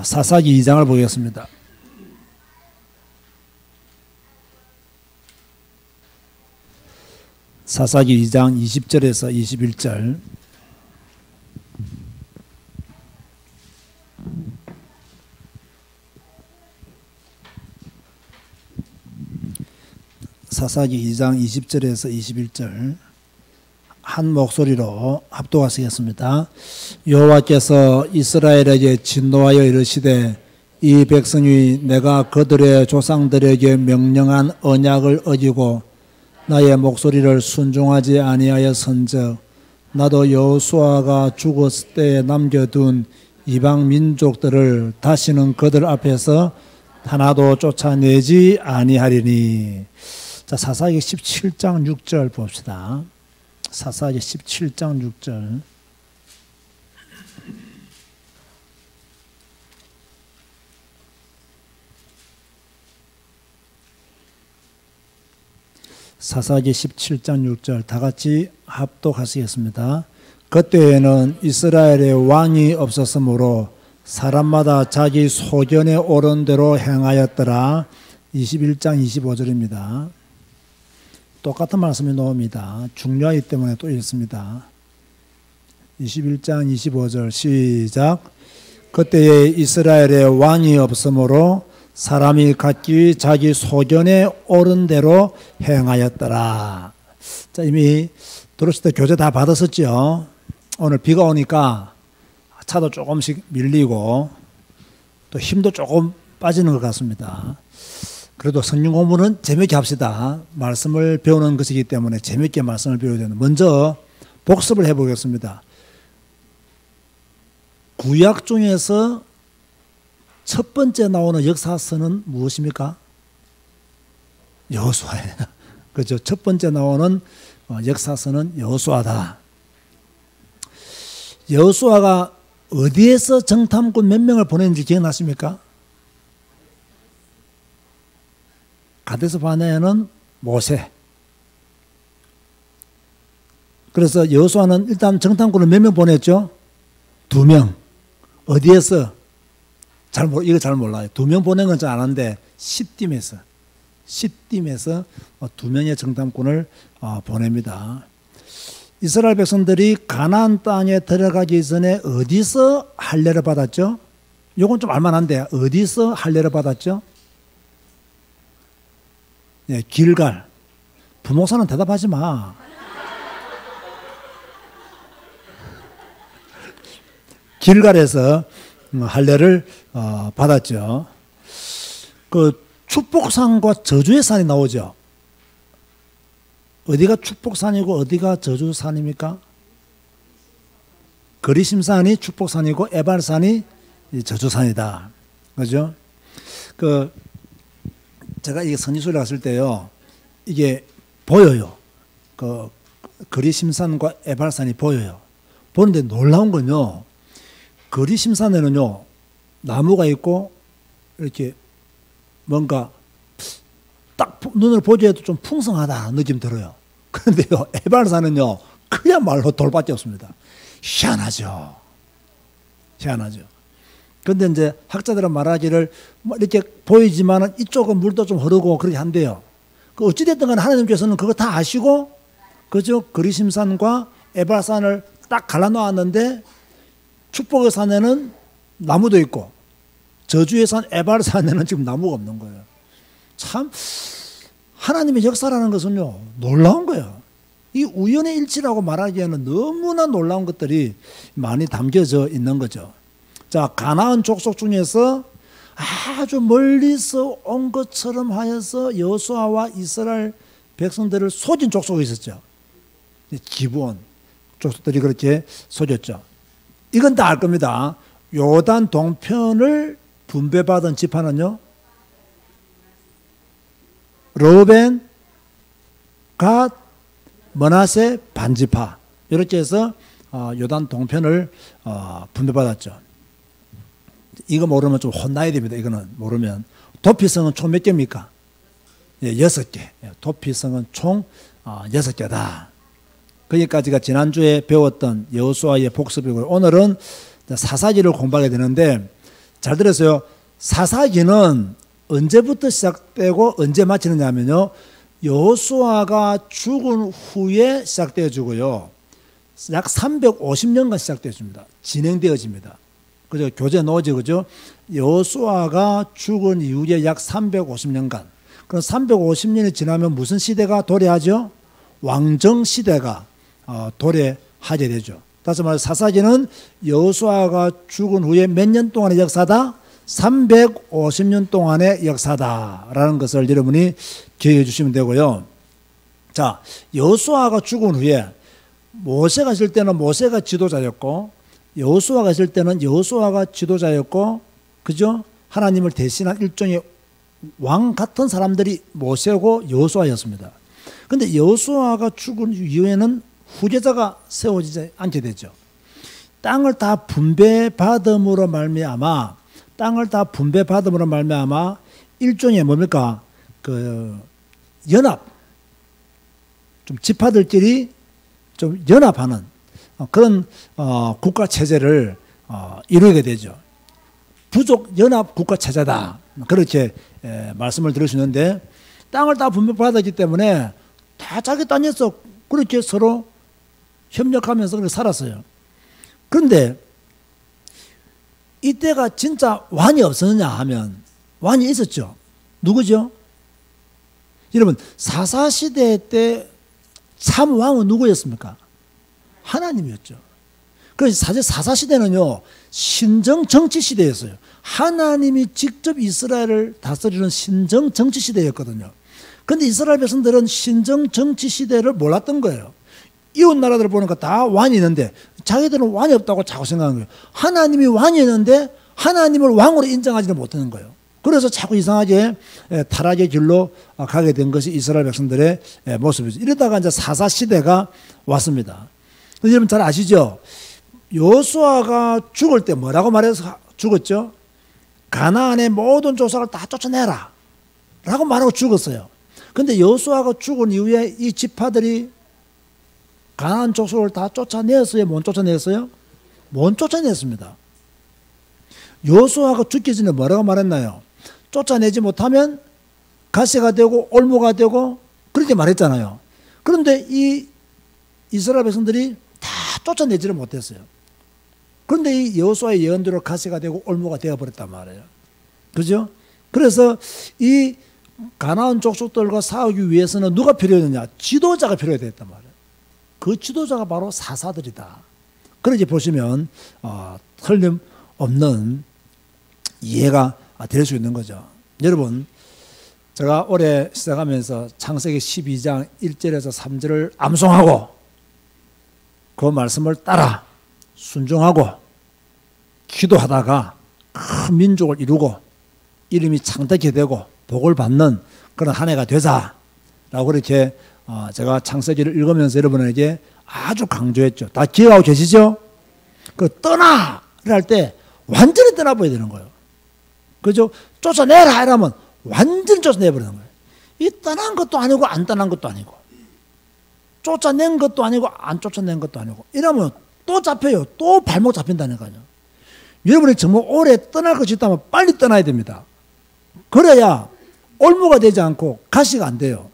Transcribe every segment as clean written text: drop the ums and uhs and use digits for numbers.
사사기 2장을 보겠습니다. 사사기 2장 20절에서 21절. 사사기 2장 20절에서 21절 한 목소리로 합독하시겠습니다. 여호와께서 이스라엘에게 진노하여 이르시되 이 백성이 내가 그들의 조상들에게 명령한 언약을 어기고 나의 목소리를 순종하지 아니하였은즉 나도 여호수아가 죽었을 때 남겨둔 이방 민족들을 다시는 그들 앞에서 하나도 쫓아내지 아니하리니. 자, 사사기 17장 6절 봅시다. 사사기 17장 6절. 사사기 17장 6절 다 같이 합독하시겠습니다. 그때에는 이스라엘의 왕이 없었으므로 사람마다 자기 소견에 오른 대로 행하였더라. 21장 25절입니다. 똑같은 말씀이 나옵니다. 중요하기 때문에 또 읽습니다. 21장 25절 시작. 그때에 이스라엘의 왕이 없으므로 사람이 각기 자기 소견에 오른 대로 행하였더라. 자, 이미 들었을 때 교재 다 받았었죠. 오늘 비가 오니까 차도 조금씩 밀리고 또 힘도 조금 빠지는 것 같습니다. 그래도 성경 공부는 재밌게 합시다. 말씀을 배우는 것이기 때문에 재밌게 말씀을 배워야 되는. 먼저 복습을 해보겠습니다. 구약 중에서 첫 번째 나오는 역사서는 무엇입니까? 여호수아예요. 그죠? 첫 번째 나오는 역사서는 여호수아다. 여호수아가 어디에서 정탐꾼 몇 명을 보냈는지 기억나십니까? 가데스 바네아는 모세. 그래서 여호수아는 일단 정탐꾼을 몇 명 보냈죠? 2명. 어디에서? 이거 잘 몰라요. 2명 보낸 건 잘 아는데 시딤에서 2명의 정탐꾼을 보냅니다. 이스라엘 백성들이 가나안 땅에 들어가기 전에 어디서 할례를 받았죠? 이건 좀 알만한데 어디서 할례를 받았죠? 네, 길갈. 부목사는 대답하지 마. 길갈에서 할례를 받았죠. 그 축복산과 저주의 산이 나오죠. 어디가 축복산이고 어디가 저주산입니까? 거리심산이 축복산이고 에발산이 저주산이다. 그죠? 제가 이게 선지소리를 갔을 때요, 이게 보여요. 거리심산과 에발산이 보여요. 보는데 놀라운 건요, 거리심산에는요, 나무가 있고, 이렇게 뭔가 딱 눈을 보기에도 좀 풍성하다 느낌 들어요. 그런데요, 에발산은요, 그야말로 돌밖에 없습니다. 희한하죠. 그런데 이제 학자들은 말하기를 이렇게 보이지만은 이쪽은 물도 좀 흐르고 그렇게 한대요. 어찌됐든 간에 하나님께서는 그거 다 아시고, 그죠? 거리심산과 에발산을 딱 갈라놓았는데, 축복의 산에는 나무도 있고, 저주의 산 에발산에는 지금 나무가 없는 거예요. 참, 하나님의 역사라는 것은요, 놀라운 거예요. 이 우연의 일치라고 말하기에는 너무나 놀라운 것들이 많이 담겨져 있는 거죠. 자, 가나안 족속 중에서 아주 멀리서 온 것처럼 하여서 여호수아와 이스라엘 백성들을 속인 족속이 있었죠. 기브온 족속들이 그렇게 속였죠. 이건 다 알 겁니다. 요단 동편을 분배받은 지파는요, 르우벤, 갓, 므낫세, 반지파, 이렇게 해서 요단 동편을 분배받았죠. 이거 모르면 좀 혼나야 됩니다. 이거는 모르면. 도피성은 총 몇 개입니까? 예, 6개. 도피성은 총 6개다. 거기까지가 지난주에 배웠던 여호수아의 복습이고요. 오늘은 사사기를 공부하게 되는데, 잘 들었어요. 사사기는 언제부터 시작되고 언제 마치느냐면요. 여호수아가 죽은 후에 시작되어지고요. 약 350년간 시작되어집니다. 진행되어집니다. 그죠? 교재 노지, 그죠? 여호수아가 죽은 이후에 약 350년간. 그럼 350년이 지나면 무슨 시대가 도래하죠? 왕정 시대가 도래하게 되죠. 다시 말해 사사기는 여호수아가 죽은 후에 몇 년 동안의 역사다? 350년 동안의 역사다라는 것을 여러분이 기억해 주시면 되고요. 자, 여호수아가 죽은 후에 모세가 있을 때는 모세가 지도자였고 여호수아가 있을 때는 여호수아가 지도자였고, 그죠? 하나님을 대신한 일종의 왕 같은 사람들이 모세고 여호수아였습니다. 그런데 여호수아가 죽은 이후에는 후계자가 세워지지 않게 되죠. 땅을 다 분배받음으로 말미암아 일종의 뭡니까? 그 연합, 좀 지파들끼리 좀 연합하는 그런 국가 체제를 이루게 되죠. 부족 연합 국가 체제다. 그렇게 말씀을 드릴 수 있는데, 땅을 다 분배받았기 때문에 다 자기 땅에서 그렇게 서로 협력하면서 그렇게 살았어요. 그런데 이때가 진짜 왕이 없었느냐 하면 왕이 있었죠. 누구죠? 여러분, 사사시대 때 참 왕은 누구였습니까? 하나님이었죠. 그래서 사실 사사시대는요, 신정 정치 시대였어요. 하나님이 직접 이스라엘을 다스리는 신정 정치 시대였거든요. 그런데 이스라엘 백성들은 신정 정치 시대를 몰랐던 거예요. 이웃 나라들을 보니까 다 왕이 있는데 자기들은 왕이 없다고 자꾸 생각하는 거예요. 하나님이 왕이 있는데 하나님을 왕으로 인정하지는 못하는 거예요. 그래서 자꾸 이상하게 타락의 길로 가게 된 것이 이스라엘 백성들의 모습이죠. 이러다가 이제 사사시대가 왔습니다. 여러분 잘 아시죠? 여호수아가 죽을 때 뭐라고 말해서 죽었죠? 가나안의 모든 족속을 다 쫓아내라 라고 말하고 죽었어요. 그런데 여호수아가 죽은 이후에 이 지파들이 가나안 족속을 다 쫓아내었어요? 못 쫓아냈어요? 못 쫓아냈습니다. 여호수아가 죽기 전에 뭐라고 말했나요? 쫓아내지 못하면 가시가 되고 올무가 되고 그렇게 말했잖아요. 그런데 이 이스라엘 백성들이 다 쫓아내지를 못했어요. 그런데 이 여호수아의 예언대로 가시가 되고 올무가 되어버렸단 말이에요. 그죠? 그래서 이 가나안 족속들과 싸우기 위해서는 누가 필요했느냐? 지도자가 필요했단 말이에요. 그 지도자가 바로 사사들이다. 그렇게 보시면 틀림없는 이해가 될 수 있는 거죠. 여러분, 제가 올해 시작하면서 창세기 12장 1절에서 3절을 암송하고 그 말씀을 따라 순종하고 기도하다가 큰 민족을 이루고 이름이 창대케 되고 복을 받는 그런 한 해가 되자라고 그렇게 제가 창세기를 읽으면서 여러분에게 아주 강조했죠. 다 기억하고 계시죠? 그 떠나를 할 때 완전히 떠나버려야 되는 거예요. 그죠? 쫓아내라 이러면 완전히 쫓아내버리는 거예요. 이 떠난 것도 아니고 안 떠난 것도 아니고 쫓아낸 것도 아니고 안 쫓아낸 것도 아니고 이러면 또 잡혀요. 또 발목 잡힌다니까요. 여러분이 정말 오래 떠날 것이 있다면 빨리 떠나야 됩니다. 그래야 올무가 되지 않고 가시가 안 돼요.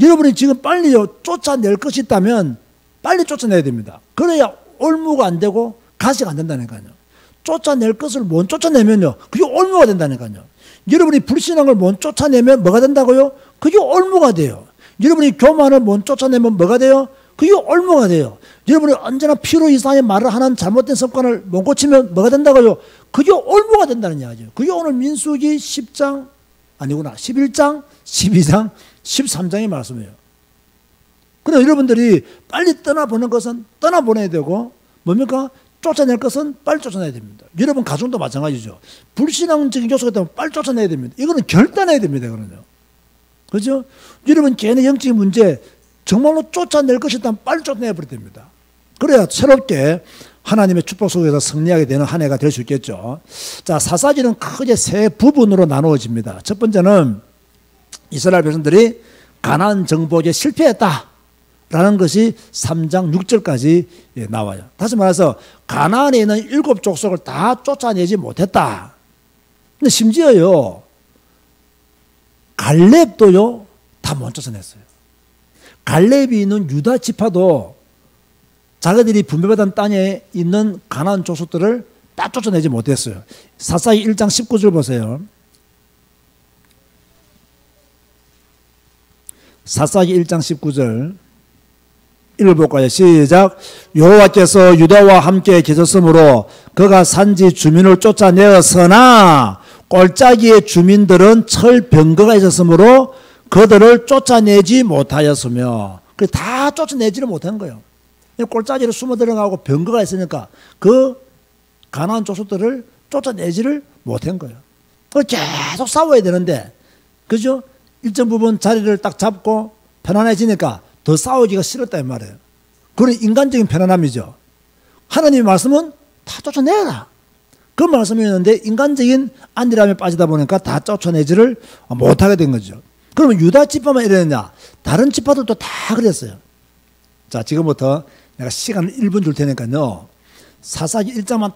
여러분이 지금 빨리요 쫓아낼 것이 있다면 빨리 쫓아내야 됩니다. 그래야 올무가 안 되고 가시가 안 된다니까요. 쫓아낼 것을 못 쫓아내면요 그게 올무가 된다니까요. 여러분이 불신한 걸 못 쫓아내면 뭐가 된다고요? 그게 올무가 돼요. 여러분이 교만을 못 쫓아내면 뭐가 돼요? 그게 올무가 돼요. 여러분이 언제나 필요 이상의 말을 하는 잘못된 습관을 못 고치면 뭐가 된다고요? 그게 올무가 된다는 이야기죠. 그게 오늘 민수기 10장 아니구나 11장 12장 13장의 말씀이에요. 그래서 여러분들이 빨리 떠나보는 것은 떠나보내야 되고 뭡니까? 쫓아낼 것은 빨리 쫓아내야 됩니다. 여러분 가정도 마찬가지죠. 불신앙적인 요소가 있다면 빨리 쫓아내야 됩니다. 이거는 결단해야 됩니다. 그러면. 그죠? 여러분 개인의 영적인 문제 정말로 쫓아낼 것이 있다면 빨리 쫓아내버려야 됩니다. 그래야 새롭게 하나님의 축복 속에서 승리하게 되는 한 해가 될 수 있겠죠. 자, 사사기는 크게 세 부분으로 나누어집니다. 첫 번째는 이스라엘 백성들이 가나안 정복에 실패했다 라는 것이 3장 6절까지 나와요. 다시 말해서 가나안에 있는 7 족속을 다 쫓아내지 못했다. 근데 심지어요, 갈렙도요, 다 못 쫓아냈어요. 갈렙이 있는 유다 지파도 자기들이 분배받은 땅에 있는 가나안 족속들을 다 쫓아내지 못했어요. 사사기 1장 19절 보세요. 사사기 1장 19절 읽어볼까요? 시작. 여호와께서 유다와 함께 계셨으므로 그가 산지 주민을 쫓아내었으나 골짜기의 주민들은 철병거가 있었으므로 그들을 쫓아내지 못하였으며, 다 쫓아내지를 못한 거예요. 골짜기로 숨어 들어가고 병거가 있으니까 그 가나안 족속들을 쫓아내지를 못한 거예요. 계속 싸워야 되는데, 그죠? 일정 부분 자리를 딱 잡고 편안해지니까 더 싸우기가 싫었다 이 말이에요. 그런 인간적인 편안함이죠. 하나님의 말씀은 다 쫓아내라, 그 말씀이었는데 인간적인 안일함에 빠지다 보니까 다 쫓아내지를 못하게 된 거죠. 그러면 유다 지파만 이랬느냐? 다른 지파들도 다 그랬어요. 자, 지금부터 내가 시간을 1분 줄 테니까요, 사사기 1장만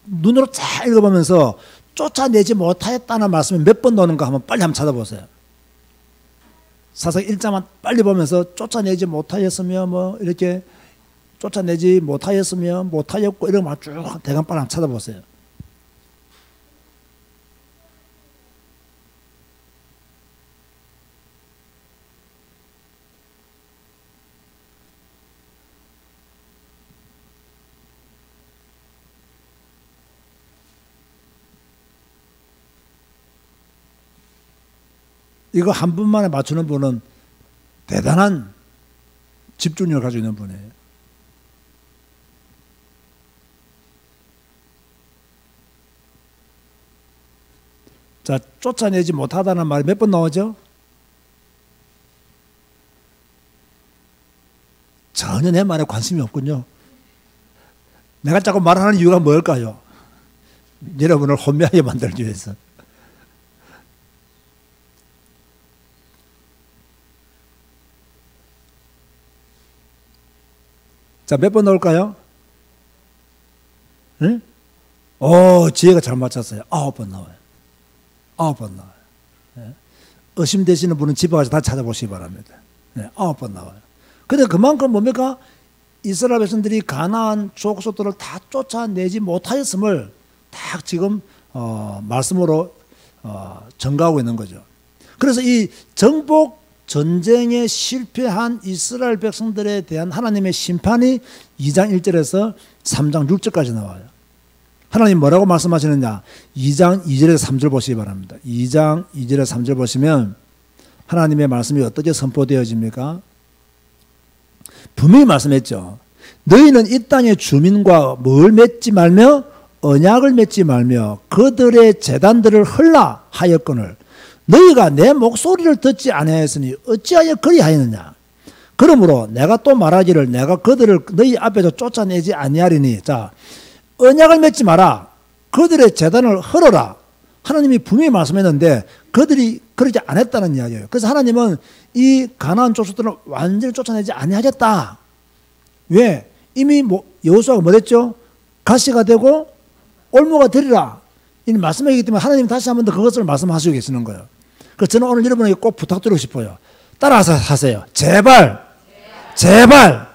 눈으로 잘 읽어보면서 쫓아내지 못하였다는 말씀이 몇 번 나오는가 한번 빨리 한번 찾아보세요. 사사기 1장만 빨리 보면서 쫓아내지 못하였으며 뭐 이렇게 쫓아내지 못하였으며 못하였고 이런 말 쭉 대강 빨리 한번 찾아보세요. 이거 한 분만에 맞추는 분은 대단한 집중력을 가지고 있는 분이에요. 자, 쫓아내지 못하다는 말이 몇 번 나오죠? 전혀 내 말에 관심이 없군요. 내가 자꾸 말하는 이유가 뭘까요? 여러분을 혼미하게 만들기 위해서. 자, 몇 번 나올까요? 응? 지혜가 잘 맞췄어요. 9번 나와요. 9번 나와요. 네. 의심되시는 분은 집에 가서 다 찾아보시기 바랍니다. 네, 9번 나와요. 근데 그만큼 뭡니까? 이스라엘 백성들이 가나안 족속들을 다 쫓아내지 못하였음을 딱 지금 말씀으로 전가하고 있는 거죠. 그래서 이 정복 전쟁에 실패한 이스라엘 백성들에 대한 하나님의 심판이 2장 1절에서 3장 6절까지 나와요. 하나님 뭐라고 말씀하시느냐? 2장 2절에서 3절 보시기 바랍니다. 2장 2절에서 3절 보시면 하나님의 말씀이 어떻게 선포되어집니까? 분명히 말씀했죠. 너희는 이 땅의 주민과 뭘 맺지 말며 언약을 맺지 말며 그들의 재단들을 헐라 하였거늘 너희가 내 목소리를 듣지 아니하였으니 어찌하여 그리하였느냐? 그러므로 내가 또 말하기를 내가 그들을 너희 앞에서 쫓아내지 아니하리니. 자, 언약을 맺지 마라. 그들의 재단을 헐어라. 하나님이 분명히 말씀했는데 그들이 그러지 않았다는 이야기예요. 그래서 하나님은 이 가나안 족속들을 완전히 쫓아내지 아니하겠다. 왜? 이미 여호수아가 뭐랬죠? 가시가 되고 올무가 되리라. 이 말씀이기 때문에 하나님 다시 한 번 더 그것을 말씀하시고 계시는 거예요. 그래서 저는 오늘 여러분에게 꼭 부탁드리고 싶어요. 따라서 하세요. 제발. 제발.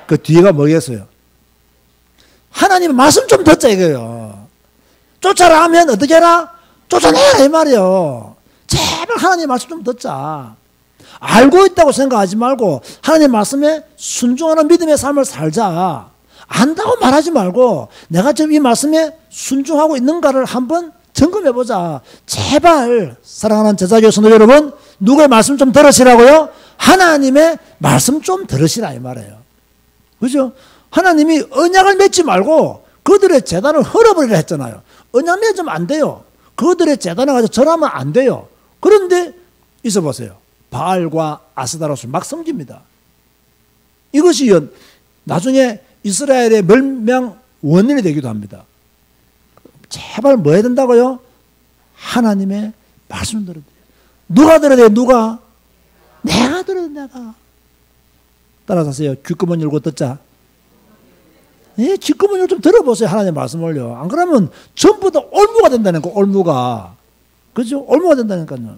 그 뒤가 뭐겠어요? 하나님의 말씀 좀 듣자 이거예요. 쫓아라 하면 어떻게 해라? 쫓아내라 이 말이에요. 제발 하나님의 말씀 좀 듣자. 알고 있다고 생각하지 말고 하나님의 말씀에 순종하는 믿음의 삶을 살자. 안다고 말하지 말고 내가 지금 이 말씀에 순종하고 있는가를 한번 점검해보자. 제발 사랑하는 제자교 성도 여러분, 누구의 말씀 좀 들으시라고요? 하나님의 말씀 좀 들으시라 이 말이에요. 그죠? 하나님이 언약을 맺지 말고 그들의 재단을 헐어버리라 했잖아요. 언약 맺으면 안 돼요. 그들의 재단을 가지고 절하면 안 돼요. 그런데 있어보세요. 바알과 아스다롯을 막 섬깁니다. 이것이 나중에 이스라엘의 멸망 원인이 되기도 합니다. 제발 뭐 해야 된다고요? 하나님의 말씀을 들어야 돼요. 누가 들어야 돼요? 누가? 내가 들어야 돼. 내가. 따라서 하세요. 귓구멍 열고 듣자. 예, 귓구멍을 좀 들어보세요. 하나님의 말씀을요. 안 그러면 전부 다 올무가 된다는 거, 올무가. 그죠? 올무가 된다니까요.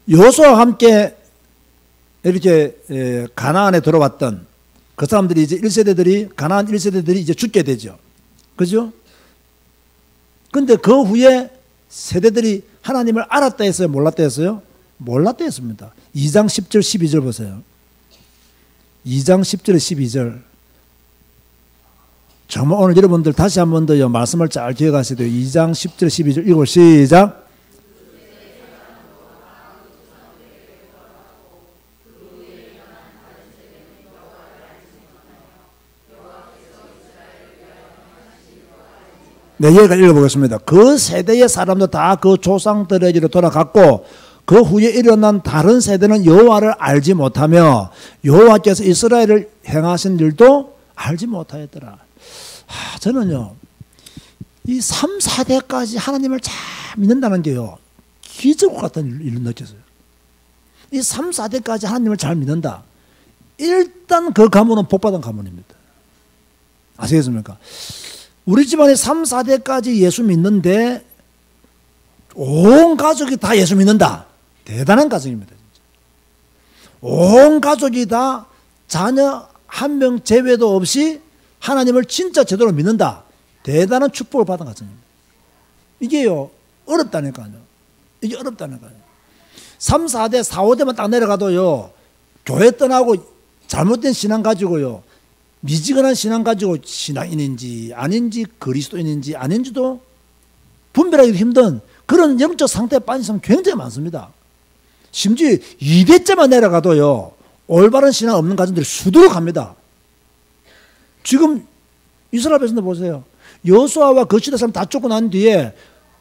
여호수아와 함께 이렇게 가나안에 들어왔던 그 사람들이 이제 1세대들이, 가나안 1세대들이 이제 죽게 되죠. 그죠? 근데 그 후에 세대들이 하나님을 알았다 했어요? 몰랐다 했어요? 몰랐다 했습니다. 2장 10절 12절 보세요. 2장 10절 12절. 정말 오늘 여러분들 다시 한 번 더요 말씀을 잘 기억하셔야 돼요. 2장 10절 12절 읽고 시작. 네, 여기까지 읽어보겠습니다. 그 세대의 사람도 다 그 조상들에게로 돌아갔고 그 후에 일어난 다른 세대는 여호와를 알지 못하며 여호와께서 이스라엘을 행하신 일도 알지 못하였더라. 저는요 이 3, 4대까지 하나님을 잘 믿는다는 게요 기적과 같은 일을 느꼈어요. 이 3, 4대까지 하나님을 잘 믿는다. 일단 그 가문은 복받은 가문입니다. 아시겠습니까? 우리 집안에 3, 4대까지 예수 믿는데 온 가족이 다 예수 믿는다. 대단한 가정입니다. 진짜. 온 가족이 다 자녀 한 명 제외도 없이 하나님을 진짜 제대로 믿는다. 대단한 축복을 받은 가정입니다. 이게요 어렵다니까요. 이게 어렵다니까요. 3, 4대, 4, 5대만 딱 내려가도요 교회 떠나고 잘못된 신앙 가지고요 미지근한 신앙 가지고 신앙인인지 아닌지 그리스도인인지 아닌지도 분별하기 힘든 그런 영적 상태에 빠진 사람 굉장히 많습니다. 심지어 2대째만 내려가도요 올바른 신앙 없는 가정들이 수두룩 합니다. 지금 이스라엘 백성들 보세요. 여호수아와 그 시대 사람 다 쫓고 난 뒤에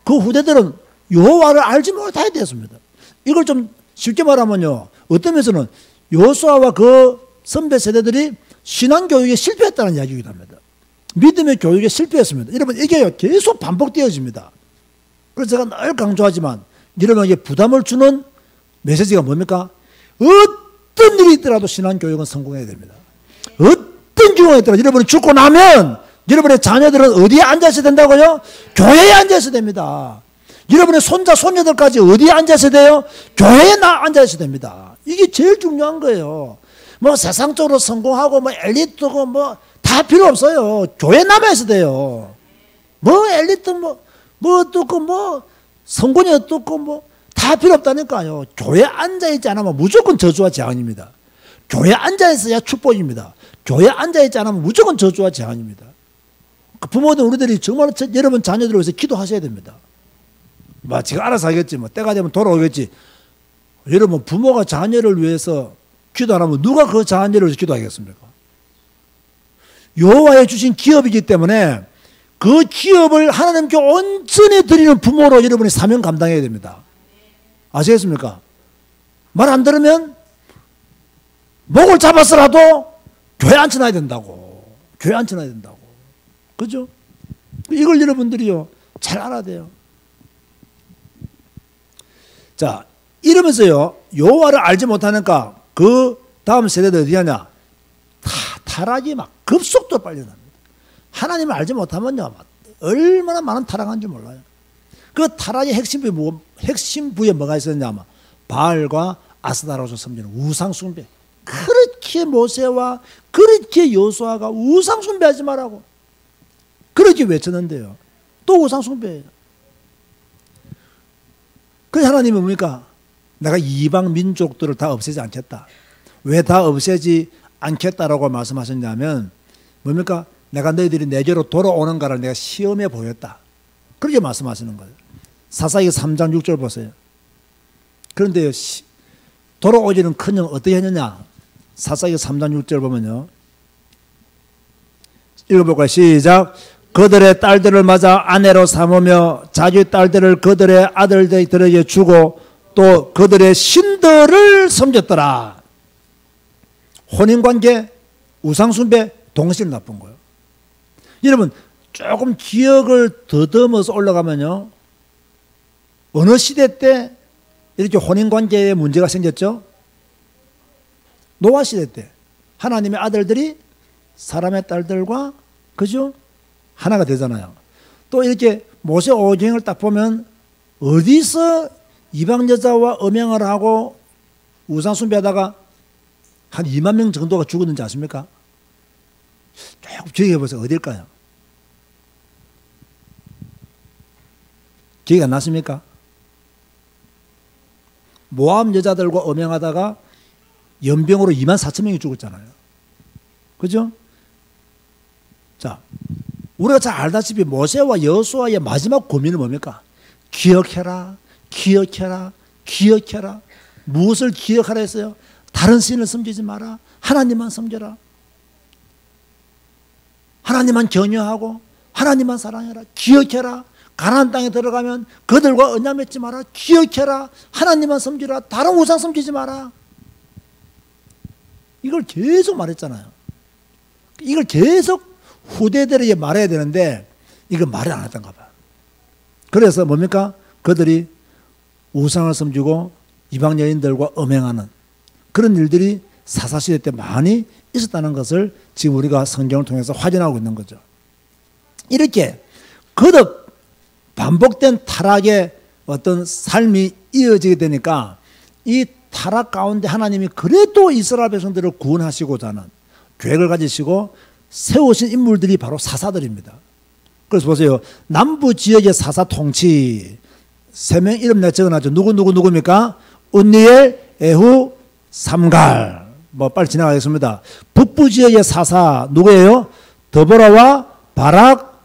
그 후대들은 여호와를 알지 못하게 되었습니다. 이걸 좀 쉽게 말하면요 어떤 면에서는 여호수아와 그 선배 세대들이 신앙교육에 실패했다는 이야기이기도 합니다. 믿음의 교육에 실패했습니다. 여러분 이게 계속 반복되어집니다. 그래서 제가 늘 강조하지만 여러분에게 부담을 주는 메시지가 뭡니까? 어떤 일이 있더라도 신앙교육은 성공해야 됩니다. 어떤 경우가 있더라도 여러분이 죽고 나면 여러분의 자녀들은 어디에 앉아있어야 된다고요? 교회에 앉아있어야 됩니다. 여러분의 손자 손녀들까지 어디에 앉아있어야 돼요? 교회에 앉아있어야 됩니다. 이게 제일 중요한 거예요. 뭐 세상적으로 성공하고 뭐 엘리트고 뭐 다 필요 없어요. 교회 남아있어야 돼요. 뭐 엘리트 뭐 어떻고 뭐 성공이 어떻고 뭐 다 필요 없다니까요. 교회 앉아있지 않으면 무조건 저주와 재앙입니다. 교회 앉아있어야 축복입니다. 교회 앉아있지 않으면 무조건 저주와 재앙입니다. 부모들 우리들이 정말 여러분 자녀들을 위해서 기도하셔야 됩니다. 뭐 제가 알아서 하겠지 뭐 때가 되면 돌아오겠지. 여러분 부모가 자녀를 위해서 기도 안 하면 누가 그 자녀를 위해서 기도하겠습니까? 여호와의 주신 기업이기 때문에 그 기업을 하나님께 온전히 드리는 부모로 여러분이 사명 감당해야 됩니다. 아시겠습니까? 말 안 들으면 목을 잡았어라도 교회 앉혀놔야 된다고. 교회 앉혀놔야 된다고. 그죠? 이걸 여러분들이요 잘 알아야 돼요. 자, 이러면서요 여호와를 알지 못하니까 그 다음 세대들 어디 하냐? 타락이 막 급속도로 빨리 납니다. 하나님을 알지 못하면요 얼마나 많은 타락한지 몰라요. 그 타락의 핵심부에 뭐가 있었냐면 바알과 아스타로스 섬기는 우상숭배. 그렇게 모세와 그렇게 여호수아가 우상숭배하지 말라고 그렇게 외쳤는데요 또 우상숭배예요. 그래서 하나님은 뭡니까? 내가 이방 민족들을 다 없애지 않겠다. 왜 다 없애지 않겠다라고 말씀하셨냐면 뭡니까? 내가 너희들이 내게로 돌아오는가를 내가 시험해 보였다. 그렇게 말씀하시는 거예요. 사사기 3장 6절 보세요. 그런데요 돌아오지는커녕 어떻게 했느냐? 사사기 3장 6절 보면요 읽어볼까요? 시작. 그들의 딸들을 맞아 아내로 삼으며 자기 딸들을 그들의 아들들에게 주고 또 그들의 신들을 섬겼더라. 혼인관계, 우상숭배 동시에 나쁜 거예요. 여러분 조금 기억을 더듬어서 올라가면요 어느 시대 때 이렇게 혼인관계에 문제가 생겼죠? 노아 시대 때 하나님의 아들들이 사람의 딸들과 그죠? 하나가 되잖아요. 또 이렇게 모세 오경을 딱 보면 어디서 이방 여자와 음행을 하고 우상 숭배하다가 한 2만 명 정도가 죽었는지 아십니까? 조금 기억해 보세요. 어딜까요? 기억이 안 나십니까? 모압 여자들과 음행하다가 연병으로 2만 4천 명이 죽었잖아요. 그죠? 자, 우리가 잘 알다시피 모세와 여호수아의 마지막 고민은 뭡니까? 기억해라, 기억해라, 기억해라. 무엇을 기억하라 했어요? 다른 신을 섬기지 마라. 하나님만 섬겨라. 하나님만 경외하고 하나님만 사랑해라. 기억해라. 가나안 땅에 들어가면 그들과 언약 맺지 마라. 기억해라. 하나님만 섬기라. 다른 우상 섬기지 마라. 이걸 계속 말했잖아요. 이걸 계속 후대들에게 말해야 되는데 이걸 말을 안 했던가 봐요. 그래서 뭡니까? 그들이 우상을 섬기고 이방 여인들과 음행하는 그런 일들이 사사시대 때 많이 있었다는 것을 지금 우리가 성경을 통해서 확인하고 있는 거죠. 이렇게 거듭 반복된 타락의 어떤 삶이 이어지게 되니까 이 타락 가운데 하나님이 그래도 이스라엘 백성들을 구원하시고자 하는 계획을 가지시고 세우신 인물들이 바로 사사들입니다. 그래서 보세요. 남부 지역의 사사 통치 3명 이름 내가 적어놨죠. 누굽니까? 온니엘, 에후, 삼갈. 뭐 빨리 지나가겠습니다. 북부 지역의 사사 누구예요? 드보라와 바락.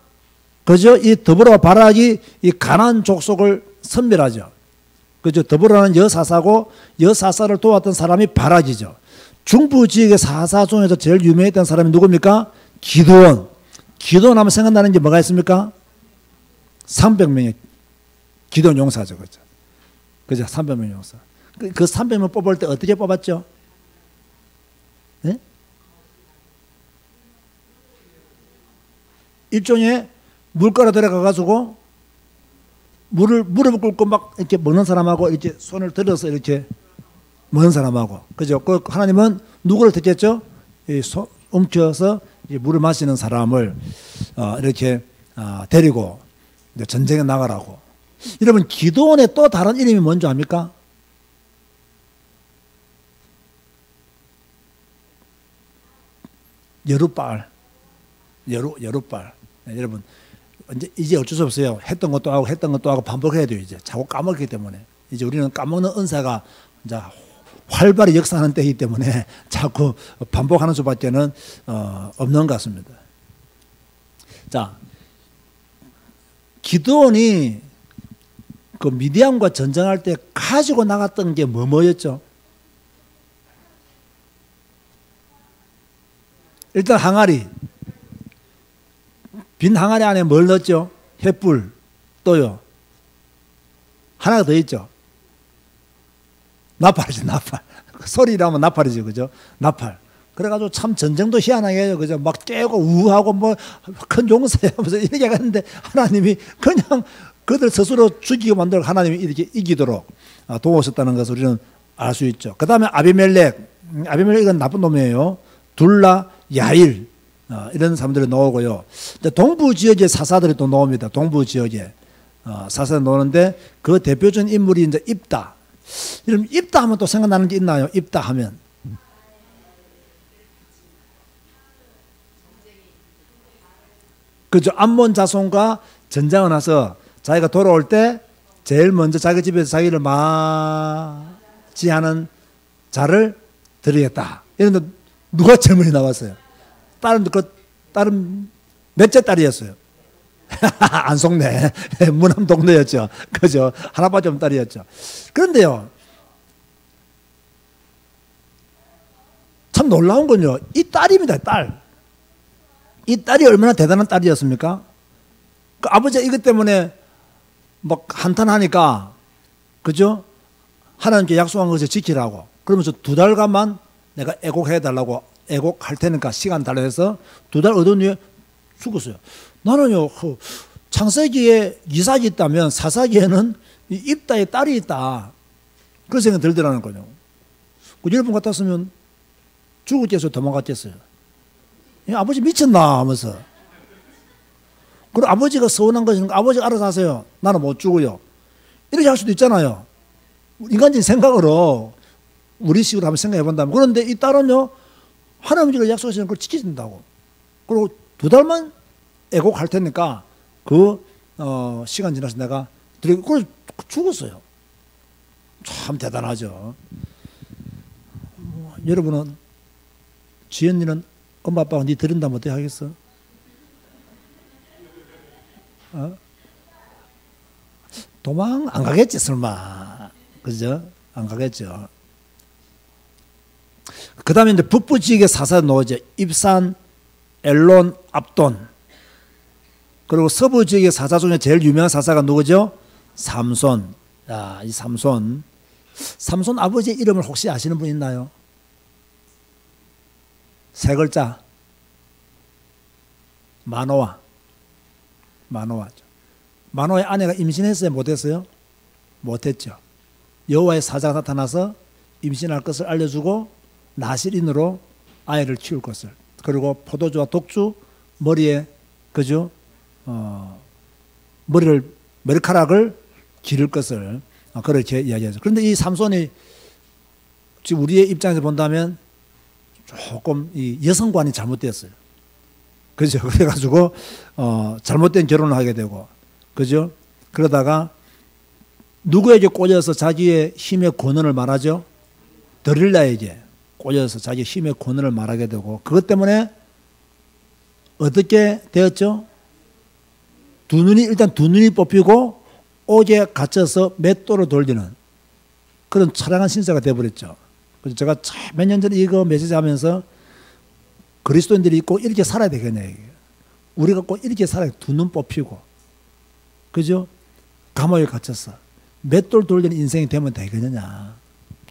그죠? 이 드보라와 바락이 이 가나안 족속을 선멸하죠. 그죠? 드보라는 여사사고 여사사를 도왔던 사람이 바락이죠. 중부 지역의 사사 중에서 제일 유명했던 사람이 누굽니까? 기드온. 기드온 하면 생각나는 게 뭐가 있습니까? 300명의 기드온 용사죠. 그죠? 그죠? 300명 용사. 그 300명 뽑을 때 어떻게 뽑았죠? 네? 일종의 물가로 들어가가지고 무릎을 꿇고 막 이렇게 먹는 사람하고 이렇게 손을 들어서 이렇게 먹는 사람하고. 그죠? 그 하나님은 누구를 택했죠? 움켜서 물을 마시는 사람을 이렇게 데리고 전쟁에 나가라고. 여러분, 기도원의 또 다른 이름이 뭔지 압니까? 여룻바알. 여룻바알. 네, 여러분, 이제 어쩔 수 없어요. 했던 것도 하고 반복해야 돼요. 이제 자꾸 까먹기 때문에. 이제 우리는 까먹는 은사가 이제 활발히 역사하는 때이기 때문에 자꾸 반복하는 수밖에는 없는 것 같습니다. 자, 기드온이 그 미디안과 전쟁할 때 가지고 나갔던 게 뭐였죠? 일단 항아리. 빈 항아리 안에 뭘 넣었죠? 횃불. 또요. 하나가 더 있죠. 나팔이죠, 나팔. 소리라면 나팔이죠, 그죠? 나팔. 그래가지고 참 전쟁도 희한하게 해요, 그죠? 막 깨고 우하고 뭐 큰 용사야 하면서 이렇게 하는데 하나님이 그냥 그들 스스로 죽이고 만들고 하나님이 이렇게 이기도록 도우셨다는 것을 우리는 알 수 있죠. 그 다음에 아비멜렉은 나쁜 놈이에요. 둘라, 야일 이런 사람들이 나오고요. 동부 지역의 사사들이 또 나옵니다. 동부 지역에 사사들이 나오는데 그 대표적인 인물이 이제 입다. 이러면 입다 하면 또 생각나는 게 있나요? 입다 하면 그죠? 암몬 자손과 전쟁을 나서 자기가 돌아올 때 제일 먼저 자기 집에서 자기를 맞이하는 자를 드리겠다. 이런데 누가 질문이 나왔어요? 딸은 넷째 딸이었어요. 안 속네. 무남 동네였죠. 그죠? 하나밖에 없는 딸이었죠. 그런데요, 참 놀라운 건요, 이 딸입니다, 딸. 이 딸이 얼마나 대단한 딸이었습니까? 그 아버지가 이것 때문에 막 한탄하니까, 그죠? 하나님께 약속한 것을 지키라고. 그러면서 2달간만 내가 애곡해달라고 애곡할 테니까 시간 달라 해서 2달 얻은 후에 죽었어요. 나는요, 창세기에 이삭이 있다면 사사기에는 이 입다의 딸이 있다. 그런 생각이 들더라는 거죠. 여러분 같았으면 죽었겠어요? 도망갔겠어요? 아버지 미쳤나 하면서. 그리고 아버지가 서운한 것은 아버지가 알아서 하세요. 나는 못 주고요. 이렇게 할 수도 있잖아요. 인간적인 생각으로 우리 식으로 한번 생각해 본다면. 그런데 이 딸은요, 할아버지가 약속하시는 걸 지켜준다고. 그리고 2달만 애곡할 테니까 시간 지나서 내가 드리고, 그래서 죽었어요. 참 대단하죠. 여러분은, 지연이는 엄마 아빠가 네 드린다면 어떻게 하겠어? 도망 안 가겠지 설마. 그죠? 안 가겠죠. 그 다음에 이제 북부 지역의 사사 나오죠. 입산, 엘론, 압돈. 그리고 서부 지역의 사사 중에 제일 유명한 사사가 누구죠? 삼손. 야, 이 삼손 아버지의 이름을 혹시 아시는 분 있나요? 3글자. 마노아. 마노아죠. 마노아의 아내가 임신했어요? 못했어요? 못했죠. 여호와의 사자가 나타나서 임신할 것을 알려주고 나실인으로 아이를 키울 것을, 그리고 포도주와 독주, 머리에 그죠? 머리카락을 기를 것을 그렇게 이야기하죠. 그런데 이 삼손이 지금 우리의 입장에서 본다면 조금 이 여성관이 잘못됐어요. 그죠? 그래가지고 잘못된 결혼을 하게 되고, 그죠? 그러다가 누구에게 꽂혀서 자기의 힘의 권한을 말하죠? 드릴라에게 꽂혀서 자기 힘의 권한을 말하게 되고, 그것 때문에 어떻게 되었죠? 일단 두 눈이 뽑히고 옥에 갇혀서 맷돌을 돌리는 그런 처량한 신세가 되어버렸죠. 그래서 제가 몇 년 전에 이거 메시지 하면서 그리스도인들이 꼭 이렇게 살아야 되겠냐. 우리가 꼭 이렇게 살아야 돼. 두 눈 뽑히고, 그죠? 감옥에 갇혔어. 맷돌 돌리는 인생이 되면 되겠느냐.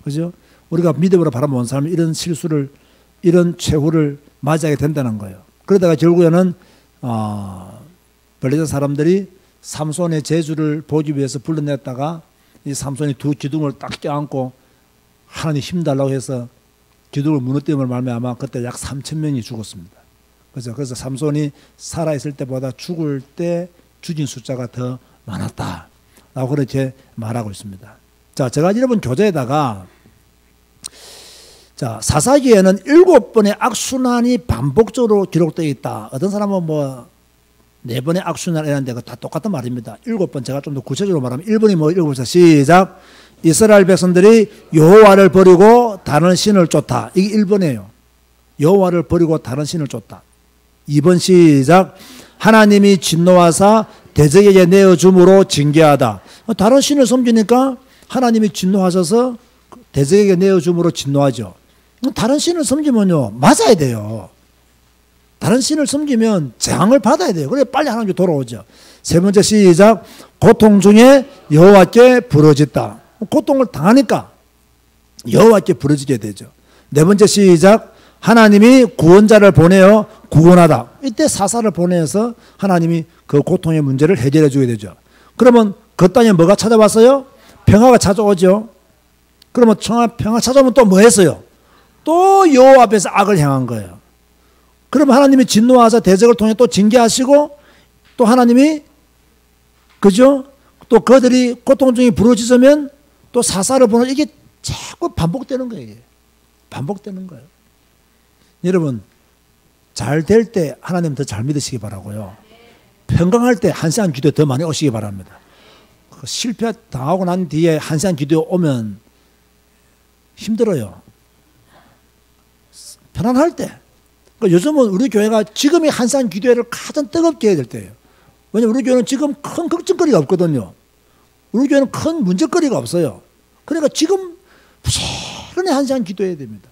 그죠? 우리가 믿음으로 바라보는 사람은 이런 실수를, 이런 최후를 맞이하게 된다는 거예요. 그러다가 결국에는 블레셋 사람들이 삼손의 재주를 보기 위해서 불러냈다가 이 삼손이 두 기둥을 딱 껴안고 하나님 힘달라고 해서 기둥을 무너뜨림을 말미암아 그때 약 3,000명이 죽었습니다. 그래서 삼손이 살아있을 때보다 죽을 때 죽인 숫자가 더 많았다라고 그렇게 말하고 있습니다. 자, 제가 여러분 교재에다가 자, 사사기에는 7번의 악순환이 반복적으로 기록되어 있다. 어떤 사람은 4번의 악순환이라는데 다 똑같은 말입니다. 7번, 제가 좀 더 구체적으로 말하면 1번이 읽어보세요. 시작. 이스라엘 백성들이 여호와를 버리고 다른 신을 쫓다. 이게 1번이에요. 여호와를 버리고 다른 신을 쫓다. 2번 시작. 하나님이 진노하사 대적에게 내어줌으로 징계하다. 다른 신을 섬기니까 하나님이 진노하셔서 대적에게 내어줌으로 진노하죠. 다른 신을 섬기면요, 맞아야 돼요. 다른 신을 섬기면 재앙을 받아야 돼요. 그래 빨리 하나님께 돌아오죠. 3번째 시작. 고통 중에 여호와께 부르짖다. 고통을 당하니까 여호와께 부르짖게 되죠. 4번째 시작. 하나님이 구원자를 보내어 구원하다. 이때 사사를 보내서 하나님이 그 고통의 문제를 해결해 주게 되죠. 그러면 그 땅에 뭐가 찾아왔어요? 평화가 찾아오죠. 그러면 평화 찾아오면 또 뭐 했어요? 또 여호와 앞에서 악을 행한 거예요. 그러면 하나님이 진노하사 대적을 통해 또 징계하시고, 또 하나님이 그죠? 또 그들이 고통 중에 부르짖으면 또 사사를 보내. 이게 자꾸 반복되는 거예요. 반복되는 거예요. 여러분, 잘 될 때 하나님 더 잘 믿으시기 바라고요. 평강할 때 한시간 기도에 더 많이 오시기 바랍니다. 실패 당하고 난 뒤에 한시간 기도에 오면 힘들어요. 편안할 때. 요즘은 우리 교회가 지금이 한시간 기도회를 가장 뜨겁게 해야 될 때예요. 왜냐하면 우리 교회는 지금 큰 걱정거리가 없거든요. 우리 교회는 큰 문제거리가 없어요. 그러니까 지금 부지런히 한시간 기도해야 됩니다.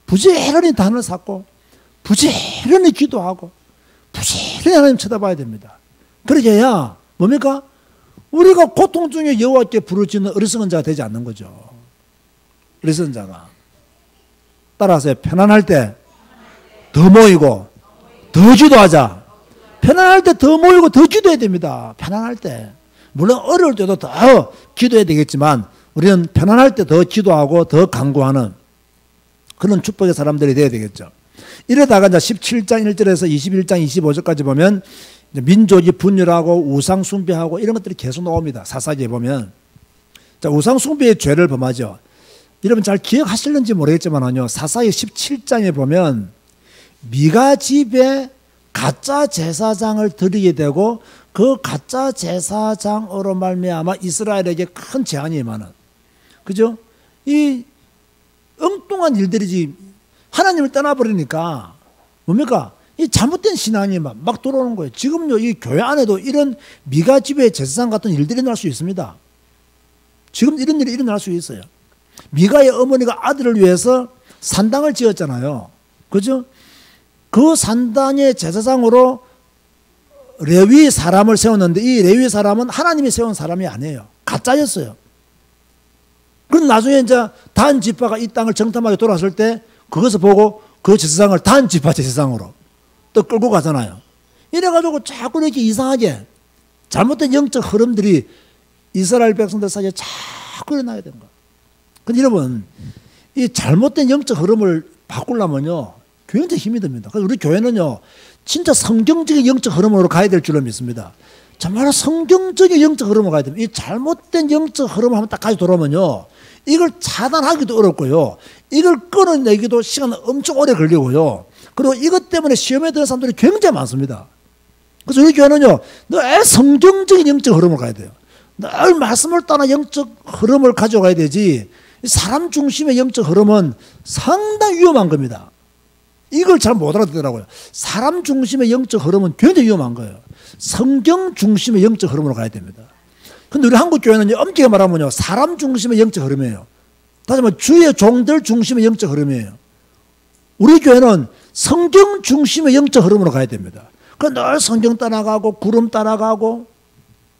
부지런히 단을 쌓고 부지런히 기도하고 부지런히 하나님 쳐다봐야 됩니다. 그렇게 해야 뭡니까? 우리가 고통 중에 여호와께 부르짖는 어리석은 자가 되지 않는 거죠. 어리석은 자가. 따라서 편안할 때 더 모이고 더 기도하자. 편안할 때 더 모이고 더 기도해야 됩니다. 편안할 때. 물론 어려울 때도 더 기도해야 되겠지만 우리는 편안할 때 더 기도하고 더 간구하는 그런 축복의 사람들이 되어야 되겠죠. 이러다가 이제 17장 1절에서 21장 25절까지 보면 민족이 분열하고 우상 숭배하고 이런 것들이 계속 나옵니다. 사사기에 보면. 자, 우상 숭배의 죄를 범하죠. 여러분 잘 기억하실는지 모르겠지만요. 사사기 17장에 보면 미가 집에 가짜 제사장을 드리게 되고 그 가짜 제사장으로 말미암아 이스라엘에게 큰 재앙이 임하는, 그죠? 이 엉뚱한 일들이지. 하나님을 떠나버리니까 뭡니까? 이 잘못된 신앙이 막 들어오는 거예요. 지금요 이 교회 안에도 이런 미가 집의 제사장 같은 일들이 날 수 있습니다. 지금 이런 일이 일어날 수 있어요. 미가의 어머니가 아들을 위해서 산당을 지었잖아요. 그죠? 그 산당의 제사장으로 레위 사람을 세웠는데 이 레위 사람은 하나님이 세운 사람이 아니에요. 가짜였어요. 그럼 나중에 이제 단 지파가 이 땅을 정탐하게 돌아왔을 때 그것을 보고 그 제사장을 단 지파 제사장으로 또 끌고 가잖아요. 이래가지고 자꾸 이렇게 이상하게 잘못된 영적 흐름들이 이스라엘 백성들 사이에 자꾸 일어나게 된 거예요. 근데 여러분, 이 잘못된 영적 흐름을 바꾸려면요, 굉장히 힘이 듭니다. 그래서 우리 교회는요, 진짜 성경적인 영적 흐름으로 가야 될 줄로 믿습니다. 정말 성경적인 영적 흐름으로 가야 됩니다. 이 잘못된 영적 흐름을 한번 딱 가지고 돌아오면요, 이걸 차단하기도 어렵고요, 이걸 끌어내기도 시간 엄청 오래 걸리고요, 그리고 이것 때문에 시험에 드는 사람들이 굉장히 많습니다. 그래서 우리 교회는요, 늘 성경적인 영적 흐름으로 가야 돼요. 늘 말씀을 따라 영적 흐름을 가져가야 되지, 사람 중심의 영적 흐름은 상당히 위험한 겁니다. 이걸 잘 못 알아듣더라고요. 사람 중심의 영적 흐름은 굉장히 위험한 거예요. 성경 중심의 영적 흐름으로 가야 됩니다. 근데 우리 한국 교회는 엄격히 말하면요, 사람 중심의 영적 흐름이에요. 다시 말해 주의 종들 중심의 영적 흐름이에요. 우리 교회는 성경 중심의 영적 흐름으로 가야 됩니다. 늘 성경 따라가고 구름 따라가고,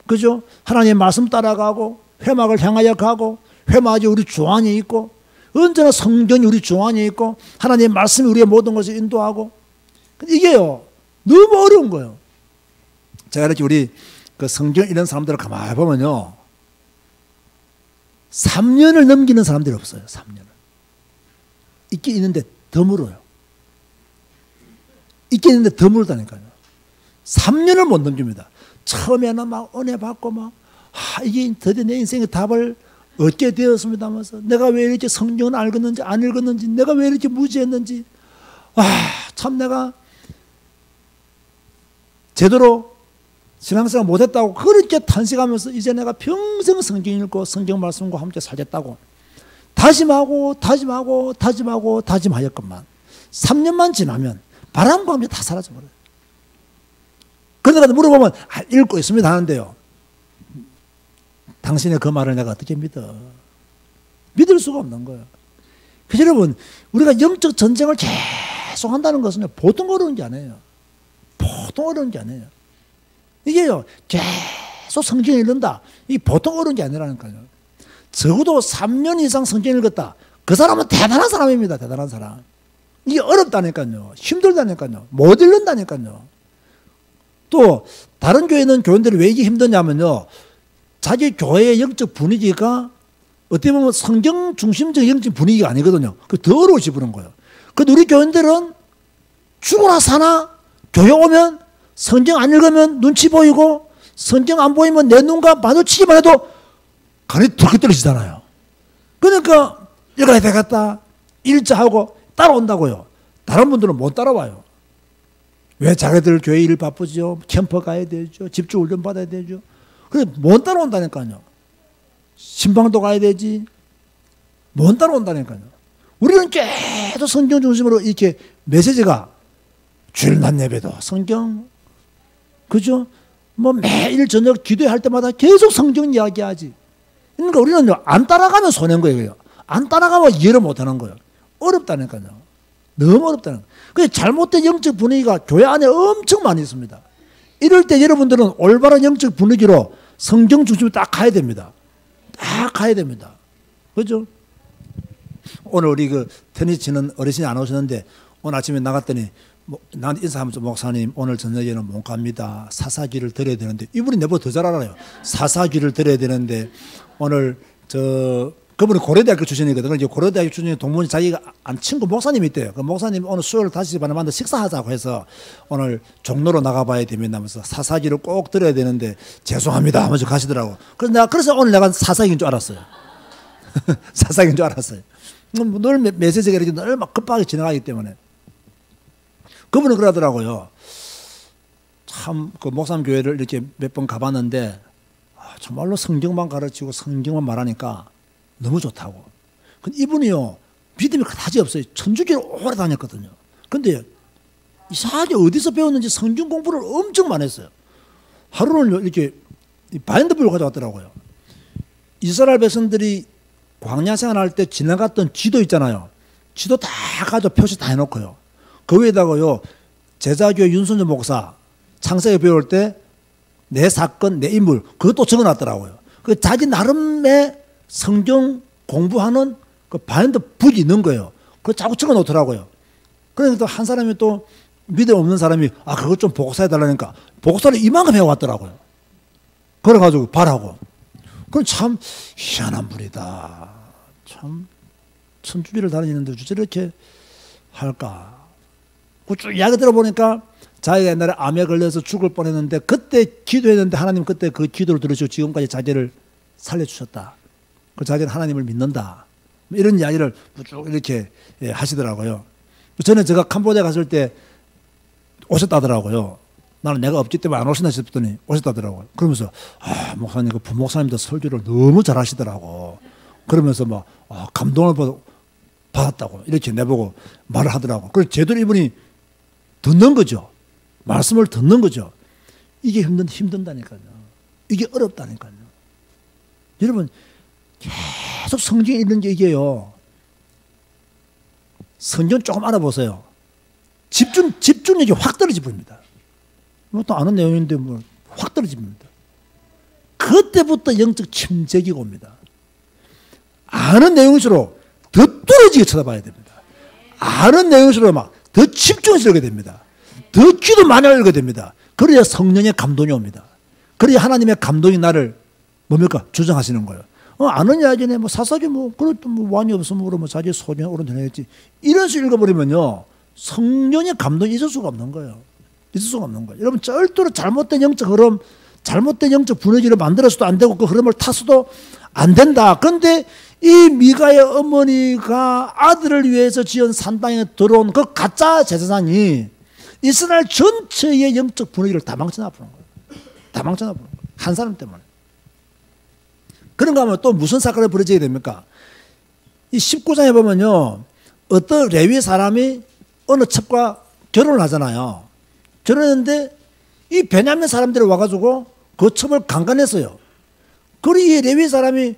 그죠? 하나님의 말씀 따라가고 회막을 향하여 가고, 회막이 우리 주 안에 있고, 언제나 성경이 우리 주 안에 있고, 하나님의 말씀이 우리의 모든 것을 인도하고. 이게요 너무 어려운 거예요. 제가 이렇게 우리 그 성경 읽는 사람들을 가만히 보면요, 3년을 넘기는 사람들이 없어요. 3년을. 있긴 있는데 드물어요. 있긴 있는데 드물다니까요. 3년을 못 넘깁니다. 처음에는 막 은혜 받고 막, 이게 드디어 내 인생의 답을 얻게 되었습니다 하면서, 내가 왜 이렇게 성경을 알겠는지 안 읽었는지, 내가 왜 이렇게 무지했는지, 참 내가 제대로 신앙생활 못했다고 그렇게 탄식하면서 이제 내가 평생 성경 읽고 성경 말씀과 함께 살겠다고 다짐하고 다짐하였건만 3년만 지나면 바람과 함께 다 사라져버려요. 그러다가 물어보면 읽고 있습니다 하는데요, 당신의 그 말을 내가 어떻게 믿어? 믿을 수가 없는 거예요. 그래서 여러분, 우리가 영적 전쟁을 계속 한다는 것은 보통 어려운 게 아니에요. 보통 어려운 게 아니에요. 이게요, 계속 성경 읽는다, 이 보통 어려운 게 아니라니까요. 적어도 3년 이상 성경 읽었다, 그 사람은 대단한 사람입니다. 대단한 사람. 이게 어렵다니까요. 힘들다니까요. 못 읽는다니까요. 또 다른 교회는 교인들이 왜 이게 힘드냐면요, 자기 교회의 영적 분위기가 어떻게 보면 성경 중심적 영적 분위기가 아니거든요. 더 어려워지 부는 거예요. 근데 우리 교인들은 죽으나 사나 교회 오면 성경 안 읽으면 눈치 보이고, 성경 안 보이면 내 눈과 마주치기만 해도 간이 덜컥 떨어지잖아요. 그러니까 읽어야 되겠다, 일자하고 따라온다고요. 다른 분들은 못 따라와요. 왜? 자기들 교회 일 바쁘죠. 캠프 가야 되죠. 집중 훈련 받아야 되죠. 그래 못 따라온다니까요. 신방도 가야 되지. 못 따라온다니까요. 우리는 계속 성경 중심으로 이렇게 메시지가 주일 낮 예배도 성경, 그죠? 뭐 매일 저녁 기도할 때마다 계속 성경 이야기하지. 그러니까 우리는 안 따라가면 손해인 거예요. 안 따라가면 이해를 못하는 거예요. 어렵다니까요. 너무 어렵다는 거예요. 그래서 잘못된 영적 분위기가 교회 안에 엄청 많이 있습니다. 이럴 때 여러분들은 올바른 영적 분위기로 성경 중심으로 딱 가야 됩니다. 딱 가야 됩니다. 그죠? 오늘 우리 그 테니스 치는 어르신이 안 오셨는데, 오늘 아침에 나갔더니 나한테 인사하면서, 목사님 오늘 저녁에는 못 갑니다. 사사기를 드려야 되는데, 이분이 내보다 더 잘 알아요. 사사기를 드려야 되는데 오늘 저 그분이 고려대학교 출신이거든요. 이제 고려대학교 출신의 동문이 자기가 안 친구 목사님이 있대요. 그 목사님 오늘 수요일 다시 집안에 만나 식사하자고 해서 오늘 종로로 나가봐야 됩니다면서 사사기를 꼭 들어야 되는데 죄송합니다 하면서 가시더라고. 그래서 오늘 내가 사사기인 줄 알았어요. 사사기인 줄 알았어요. 늘 메시지가 이렇게 늘 막 급하게 지나가기 때문에. 그분은 그러더라고요. 참 그 목사님 교회를 이렇게 몇 번 가봤는데 정말로 성경만 가르치고 성경만 말하니까 너무 좋다고. 근데 이분이요 믿음이 그다지 없어요. 천주교를 오래 다녔거든요. 근데 이상하게 어디서 배웠는지 성경 공부를 엄청 많이 했어요. 하루는 이렇게 바인더블을 가져왔더라고요. 이스라엘 백성들이 광야 생활할 때 지나갔던 지도 있잖아요. 지도 다 가져 표시 다 해놓고요. 그 위에다가요 제자교회 윤순주 목사 창세기 배울 때 내 사건, 내 인물 그것도 적어놨더라고요. 그 자기 나름의 성경 공부하는 그 바인더 북이 있는 거예요. 그거 자꾸 적어놓더라고요. 그러니까 한 사람이 또 믿음 없는 사람이 그것 좀 복사해달라니까 복사를 이만큼 해왔더라고요. 그래가지고 바라고. 그건 참 희한한 분이다. 참 천주교를 다니는데 저렇게 할까. 쭉 이야기 들어보니까 자기가 옛날에 암에 걸려서 죽을 뻔했는데 그때 기도했는데 하나님 그때 그 기도를 들으시고 지금까지 자기를 살려주셨다. 그 자기는 하나님을 믿는다. 이런 이야기를 쭉 이렇게 하시더라고요. 전에 제가 캄보디아 갔을 때 오셨다더라고요. 나는 내가 없기 때문에 안 오신다 싶더니 오셨다더라고요. 그러면서 목사님 그 부목사님도 설교를 너무 잘하시더라고. 그러면서 막 감동을 받았다고 이렇게 내보고 말을 하더라고. 그래서 제대로 이분이 듣는 거죠. 말씀을 듣는 거죠. 이게 힘든다니까요. 이게 어렵다니까요. 여러분 계속 성경에 있는 게 이게요. 성경 조금 알아보세요. 집중력이 확 떨어져 버립니다. 또 아는 내용인데 확 떨어져 버립니다. 그때부터 영적 침체기가 옵니다. 아는 내용일수록 더 뚫어지게 쳐다봐야 됩니다. 아는 내용일수록 막 더 집중해서 읽게 됩니다. 더 기도 많이 읽게 됩니다. 그래야 성령의 감동이 옵니다. 그래야 하나님의 감동이 나를 뭡니까? 주장하시는 거예요. 아는 이야기네, 사사기 그것도 완이 없으면 그러면 자기 소년 오른되겠지. 이런 식으로 읽어버리면요. 성령의 감동이 있을 수가 없는 거예요. 있을 수가 없는 거예요. 여러분, 절대로 잘못된 영적 흐름, 잘못된 영적 분위기를 만들어서도 안 되고 그 흐름을 타서도 안 된다. 그런데 이 미가의 어머니가 아들을 위해서 지은 산당에 들어온 그 가짜 제사장이 이스라엘 전체의 영적 분위기를 다 망쳐놔보는 거예요. 다 망쳐놔보는 거예요. 한 사람 때문에. 그런가 하면 또 무슨 사건을 벌어지게 됩니까? 이 19장에 보면요. 어떤 레위 사람이 어느 첩과 결혼을 하잖아요. 결혼했는데 이 베냐민 사람들이 와가지고 그 첩을 강간했어요. 그리고 이 레위 사람이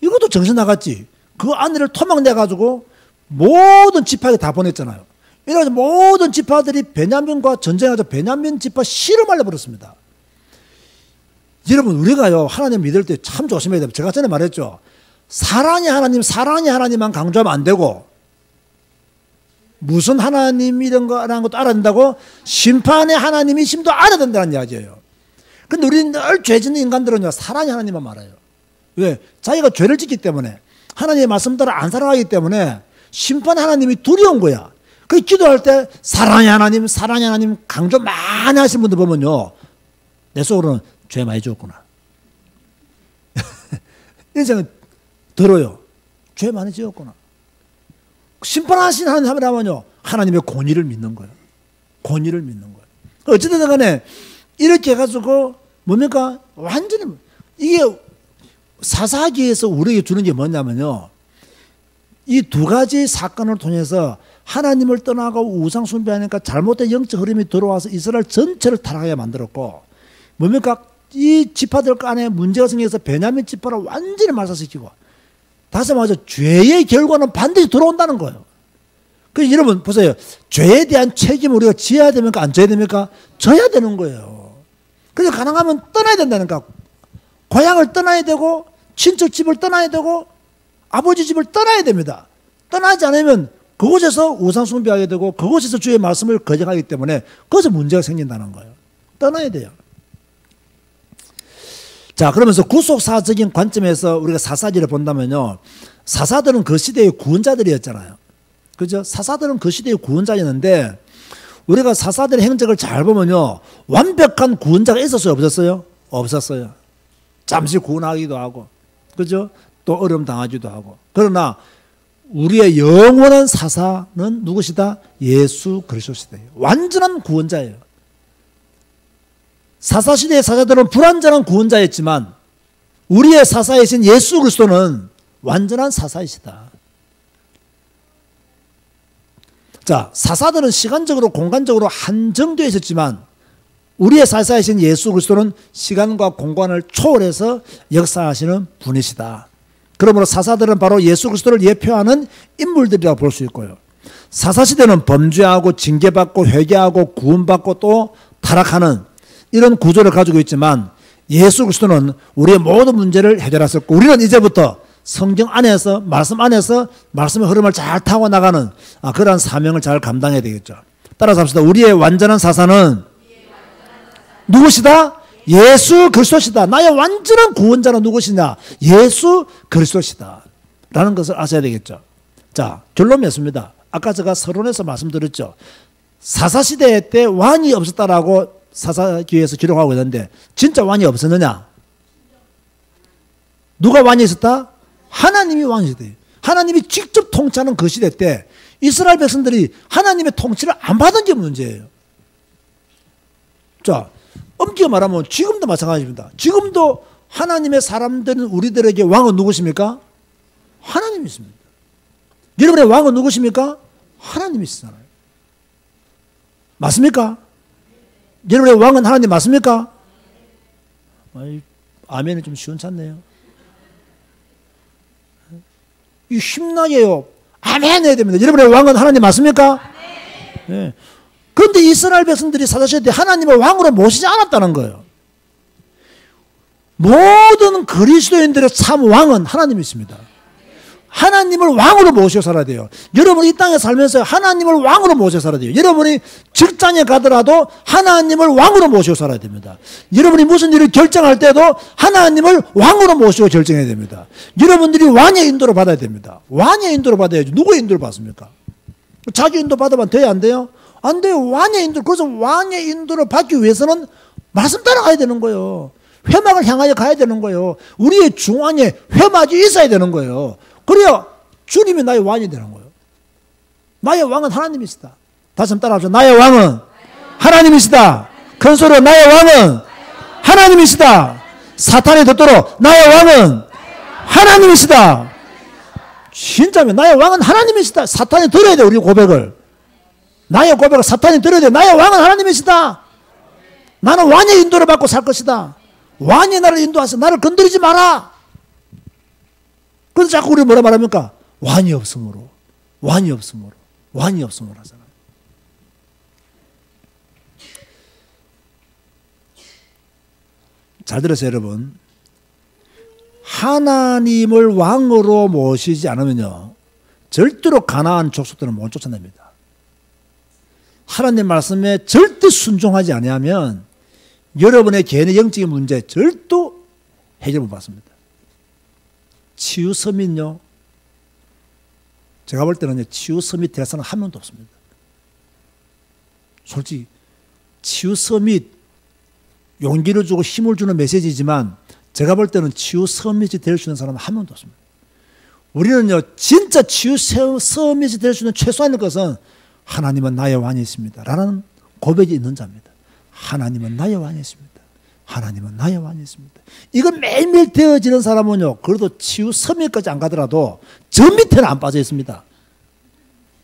이것도 정신 나갔지. 그 아내를 토막내가지고 모든 지파에 다 보냈잖아요. 이래가지고 모든 지파들이 베냐민과 전쟁하자 베냐민 지파 씨를 말려버렸습니다. 여러분, 우리가요, 하나님 믿을 때 참 조심해야 됩니다. 제가 전에 말했죠. 사랑의 하나님만 강조하면 안 되고, 무슨 하나님이란 것도 알아야 된다고, 심판의 하나님이심도 알아야 된다는 이야기예요. 근데 우리는 늘 죄 짓는 인간들은요, 사랑의 하나님만 말해요. 왜? 자기가 죄를 짓기 때문에, 하나님의 말씀 따라 안 살아가기 때문에, 심판의 하나님이 두려운 거야. 그 기도할 때, 사랑의 하나님 강조 많이 하시는 분들 보면요, 내 속으로는 죄 많이 지었구나. 이런 생각이 들어요. 죄 많이 지었구나. 심판하신 하나님이라면요, 하나님의 권위를 믿는 거예요. 권위를 믿는 거예요. 어쨌든 간에, 이렇게 해가지고, 뭡니까? 완전히, 이게 사사기에서 우리에게 주는 게 뭐냐면요, 이 두 가지 사건을 통해서 하나님을 떠나고 우상 숭배하니까 잘못된 영적 흐름이 들어와서 이스라엘 전체를 타락하게 만들었고, 뭡니까? 이 지파들 간에 문제가 생겨서 베냐민 지파를 완전히 말살시키고, 다시 말해서 죄의 결과는 반드시 들어온다는 거예요. 그래서 여러분 보세요. 죄에 대한 책임을 우리가 져야 됩니까? 안 져야 됩니까? 져야 되는 거예요. 그래서 가능하면 떠나야 된다니까. 고향을 떠나야 되고, 친척집을 떠나야 되고, 아버지 집을 떠나야 됩니다. 떠나지 않으면 그곳에서 우상 숭배하게 되고, 그곳에서 주의 말씀을 거역하기 때문에 거기서 문제가 생긴다는 거예요. 떠나야 돼요. 자, 그러면서 구속사적인 관점에서 우리가 사사지를 본다면요, 사사들은 그 시대의 구원자들이었잖아요. 그죠? 사사들은 그 시대의 구원자였는데, 우리가 사사들의 행적을 잘 보면요, 완벽한 구원자가 있었어요, 없었어요? 없었어요. 잠시 구원하기도 하고, 그죠? 또 어려움 당하기도 하고. 그러나 우리의 영원한 사사는 누구시다? 예수 그리스도시다. 완전한 구원자예요. 사사시대의 사사들은 불완전한 구원자였지만 우리의 사사이신 예수 그리스도는 완전한 사사이시다. 자, 사사들은 시간적으로 공간적으로 한정되어 있었지만 우리의 사사이신 예수 그리스도는 시간과 공간을 초월해서 역사하시는 분이시다. 그러므로 사사들은 바로 예수 그리스도를 예표하는 인물들이라고 볼 수 있고요. 사사시대는 범죄하고 징계받고 회개하고 구원받고 또 타락하는 이런 구조를 가지고 있지만 예수 그리스도는 우리의 모든 문제를 해결하셨고 우리는 이제부터 성경 안에서 말씀 안에서 말씀의 흐름을 잘 타고 나가는 그러한 사명을 잘 감당해야 되겠죠. 따라서 합시다. 우리의 완전한 사사는 누구시다? 예수 그리스도시다. 나의 완전한 구원자는 누구시냐? 예수 그리스도시다. 라는 것을 아셔야 되겠죠. 자, 결론 맺습니다. 아까 제가 서론에서 말씀드렸죠. 사사시대 때 왕이 없었다라고 사사기에서 기록하고 있는데 진짜 왕이 없었느냐? 누가 왕이 있었다? 하나님이 왕이셨대요. 하나님이 직접 통치하는 그 시대 때 이스라엘 백성들이 하나님의 통치를 안 받은 게 문제예요. 자, 엄격히 말하면 지금도 마찬가지입니다. 지금도 하나님의 사람들은 우리들에게 왕은 누구십니까? 하나님이 있습니다. 여러분의 왕은 누구십니까? 하나님이 있잖아요. 맞습니까? 여러분의 왕은 하나님 맞습니까? 아멘이 좀 시원찮네요. 이 힘나게요. 아멘 해야 됩니다. 여러분의 왕은 하나님 맞습니까? 네. 그런데 이스라엘 백성들이 사사시대 때 하나님을 왕으로 모시지 않았다는 거예요. 모든 그리스도인들의 참 왕은 하나님이십니다. 하나님을 왕으로 모시고 살아야 돼요. 여러분이 이 땅에 살면서 하나님을 왕으로 모시고 살아야 돼요. 여러분이 직장에 가더라도 하나님을 왕으로 모시고 살아야 됩니다. 여러분이 무슨 일을 결정할 때도 하나님을 왕으로 모시고 결정해야 됩니다. 여러분들이 왕의 인도를 받아야 됩니다. 왕의 인도를 받아야죠. 누구의 인도를 받습니까? 자기 인도 받으면 돼요? 안 돼요? 안 돼요. 왕의 인도. 그래서 왕의 인도를 받기 위해서는 말씀 따라가야 되는 거예요. 회막을 향하여 가야 되는 거예요. 우리의 중앙에 회막이 있어야 되는 거예요. 그래야 주님이 나의 왕이 되는 거예요. 나의 왕은 하나님이시다. 다시 한번 따라합시다. 나의 왕은 하나님이시다. 큰 소리로 나의 왕은 하나님이시다. 사탄이 듣도록 나의 왕은 하나님이시다. 진짜면 나의 왕은 하나님이시다. 사탄이 들어야 돼. 우리 고백을. 나의 고백을 사탄이 들어야 돼. 나의 왕은 하나님이시다. 나는 왕의 인도를 받고 살 것이다. 왕이 나를 인도하셔. 나를 건드리지 마라. 그래서 자꾸 우리 뭐라 말합니까? 왕이 없으므로, 왕이 없으므로, 왕이 없으므로 하잖아요. 잘 들으세요, 여러분. 하나님을 왕으로 모시지 않으면요, 절대로 가나안 족속들은 못 쫓아냅니다. 하나님 말씀에 절대 순종하지 아니하면 여러분의 개인의 영적인 문제 절대 해결 못 받습니다. 치유 서밋요. 제가 볼 때는 치유 서밋 대사는 한 명도 없습니다. 솔직히 치유 서밋 용기를 주고 힘을 주는 메시지지만 제가 볼 때는 치유 서밋이 될 수 있는 사람은 한 명도 없습니다. 우리는요 진짜 치유 서밋이 될 수 있는 최소한의 것은 하나님은 나의 왕이 있습니다 라는 고백이 있는 자입니다. 하나님은 나의 왕이 있습니다. 하나님은 나의 왕이 있습니다. 이거 매일매일 되어지는 사람은요, 그래도 치유 서밋까지 안 가더라도 저 밑에는 안 빠져 있습니다.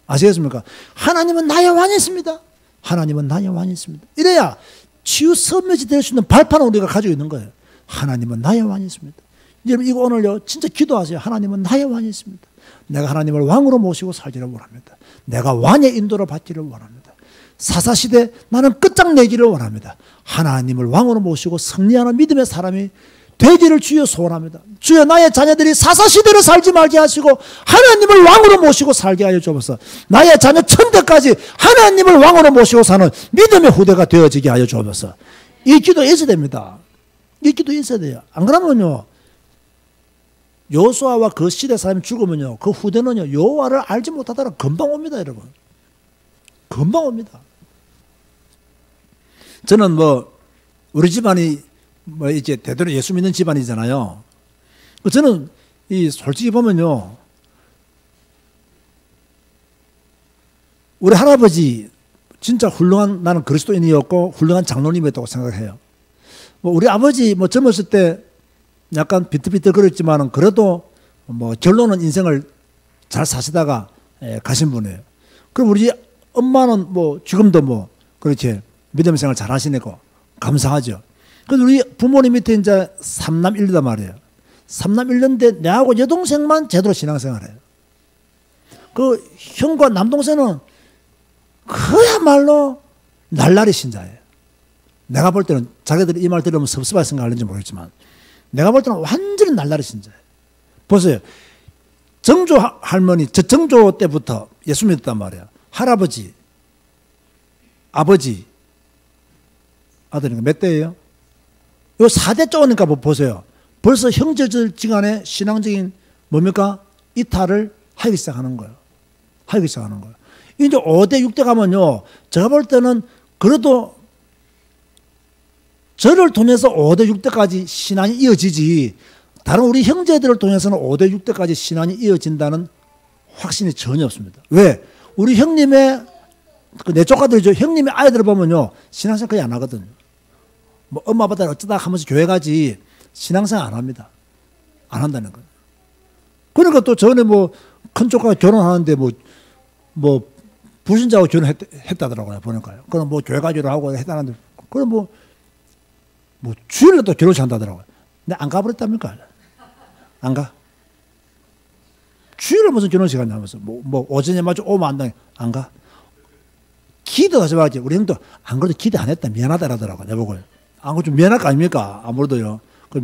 아시겠습니까? 하나님은 나의 왕이 있습니다. 하나님은 나의 왕이 있습니다. 이래야 치유 서밋이 될 수 있는 발판을 우리가 가지고 있는 거예요. 하나님은 나의 왕이 있습니다. 여러분 이거 오늘요 진짜 기도하세요. 하나님은 나의 왕이 있습니다. 내가 하나님을 왕으로 모시고 살기를 원합니다. 내가 왕의 인도를 받기를 원합니다. 사사시대 나는 끝장내기를 원합니다. 하나님을 왕으로 모시고 승리하는 믿음의 사람이 되기를 주여 소원합니다. 주여 나의 자녀들이 사사시대를 살지 말게 하시고 하나님을 왕으로 모시고 살게 하여 주옵소서. 나의 자녀 천대까지 하나님을 왕으로 모시고 사는 믿음의 후대가 되어지게 하여 주옵소서. 이 기도 있어야 됩니다. 이 기도 있어야 돼요. 안 그러면요, 여호수아와 그 시대 사람이 죽으면요, 그 후대는요, 여호와를 알지 못하다가 금방 옵니다, 여러분. 금방 옵니다. 저는 뭐 우리 집안이 뭐 이제 대대로 예수 믿는 집안이잖아요. 저는 이 솔직히 보면요, 우리 할아버지 진짜 훌륭한, 나는 그리스도인이었고 훌륭한 장로님이었다고 생각해요. 뭐 우리 아버지 뭐 젊었을 때 약간 비틀비틀거렸지만은 그래도 뭐 결론은 인생을 잘 사시다가 가신 분이에요. 그럼 우리 엄마는 뭐 지금도 뭐 그렇게 믿음 생활 잘 하시니까 감사하죠. 그래서 우리 부모님 밑에 이제 3남 1녀다 말이에요. 3남 1녀인데 내하고 여동생만 제대로 신앙생활해요. 그 형과 남동생은 그야말로 날라리 신자예요. 내가 볼 때는 자기들이 이 말 들으면 섭섭할 생각하는지 모르겠지만 내가 볼 때는 완전히 날라리 신자예요. 보세요. 정조 할머니, 저 정조 때부터 예수 믿었단 말이에요. 할아버지, 아버지, 아들이니까 몇 대예요? 요 4대 쪼니까 보세요. 벌써 형제들지간에 신앙적인 뭡니까? 이탈을 하기 시작하는 거예요. 하기 시작하는 거예요. 이제 5대, 6대 가면요, 제가 볼 때는 그래도 저를 통해서 5대, 6대까지 신앙이 이어지지, 다른 우리 형제들을 통해서는 5대, 6대까지 신앙이 이어진다는 확신이 전혀 없습니다. 왜? 우리 형님의, 내 조카들이죠. 형님의 아이들을 보면요, 신앙생활 거의 안 하거든요. 뭐, 엄마, 아빠들 어쩌다 하면서 교회 가지, 신앙생활 안 합니다. 안 한다는 거예요. 그러니까 또 전에 뭐, 큰 조카가 결혼하는데 뭐, 불신자하고 결혼했다더라고요. 보니까요. 그럼 뭐, 교회 가지로 하고 했다는데, 그럼 뭐 주일날 또 결혼식 한다더라고요. 근데 안 가버렸답니까? 안 가. 주일날 무슨 결혼식 하냐면서, 뭐, 오전에 마주 오면 안 가. 기도하지 말지. 우리 형도 안 그래도 기도 안 했다. 미안하다 라더라고요. 내보고. 안 그래도 좀 미안할 거 아닙니까? 아무래도요. 그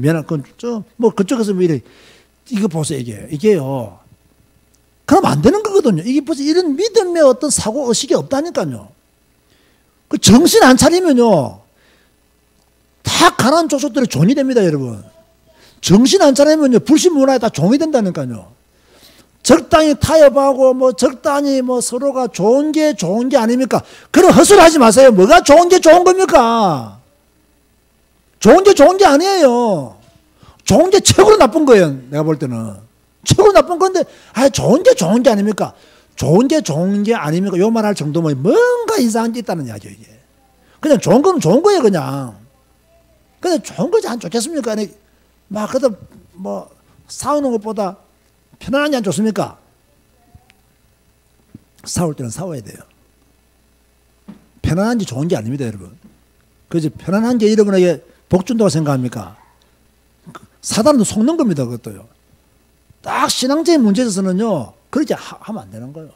뭐, 그쪽에서 뭐 이거 보세요, 이게요. 그럼 안 되는 거거든요. 이게 벌써 이런 믿음의 어떤 사고 의식이 없다니까요. 그 정신 안 차리면요, 다 가난한 족속들이 종이 됩니다, 여러분. 정신 안 차리면요, 불신 문화에 다 종이 된다니까요. 적당히 타협하고, 뭐, 적당히 뭐, 서로가 좋은 게 아닙니까? 그런 헛소리 하지 마세요. 뭐가 좋은 게 좋은 겁니까? 좋은 게 아니에요. 좋은 게 최고로 나쁜 거예요, 내가 볼 때는. 최고로 나쁜 건데, 좋은 게 아닙니까? 좋은 게 아닙니까? 요 말 할 정도면 뭔가 이상한 게 있다는 이야기예요, 이게. 그냥 좋은 건 좋은 거예요, 그냥. 근데 좋은 거지 안 좋겠습니까? 아니, 막, 그래도 뭐, 싸우는 것보다 편안하지 안 좋습니까? 싸울 때는 싸워야 돼요. 편안한 게 좋은 게 아닙니다, 여러분. 그지? 편안한 게 여러분에게 복 준다고 생각합니까? 사단은 속는 겁니다, 그것도요. 딱 신앙적인 문제에 있어서는요, 그렇게 하면 안 되는 거예요.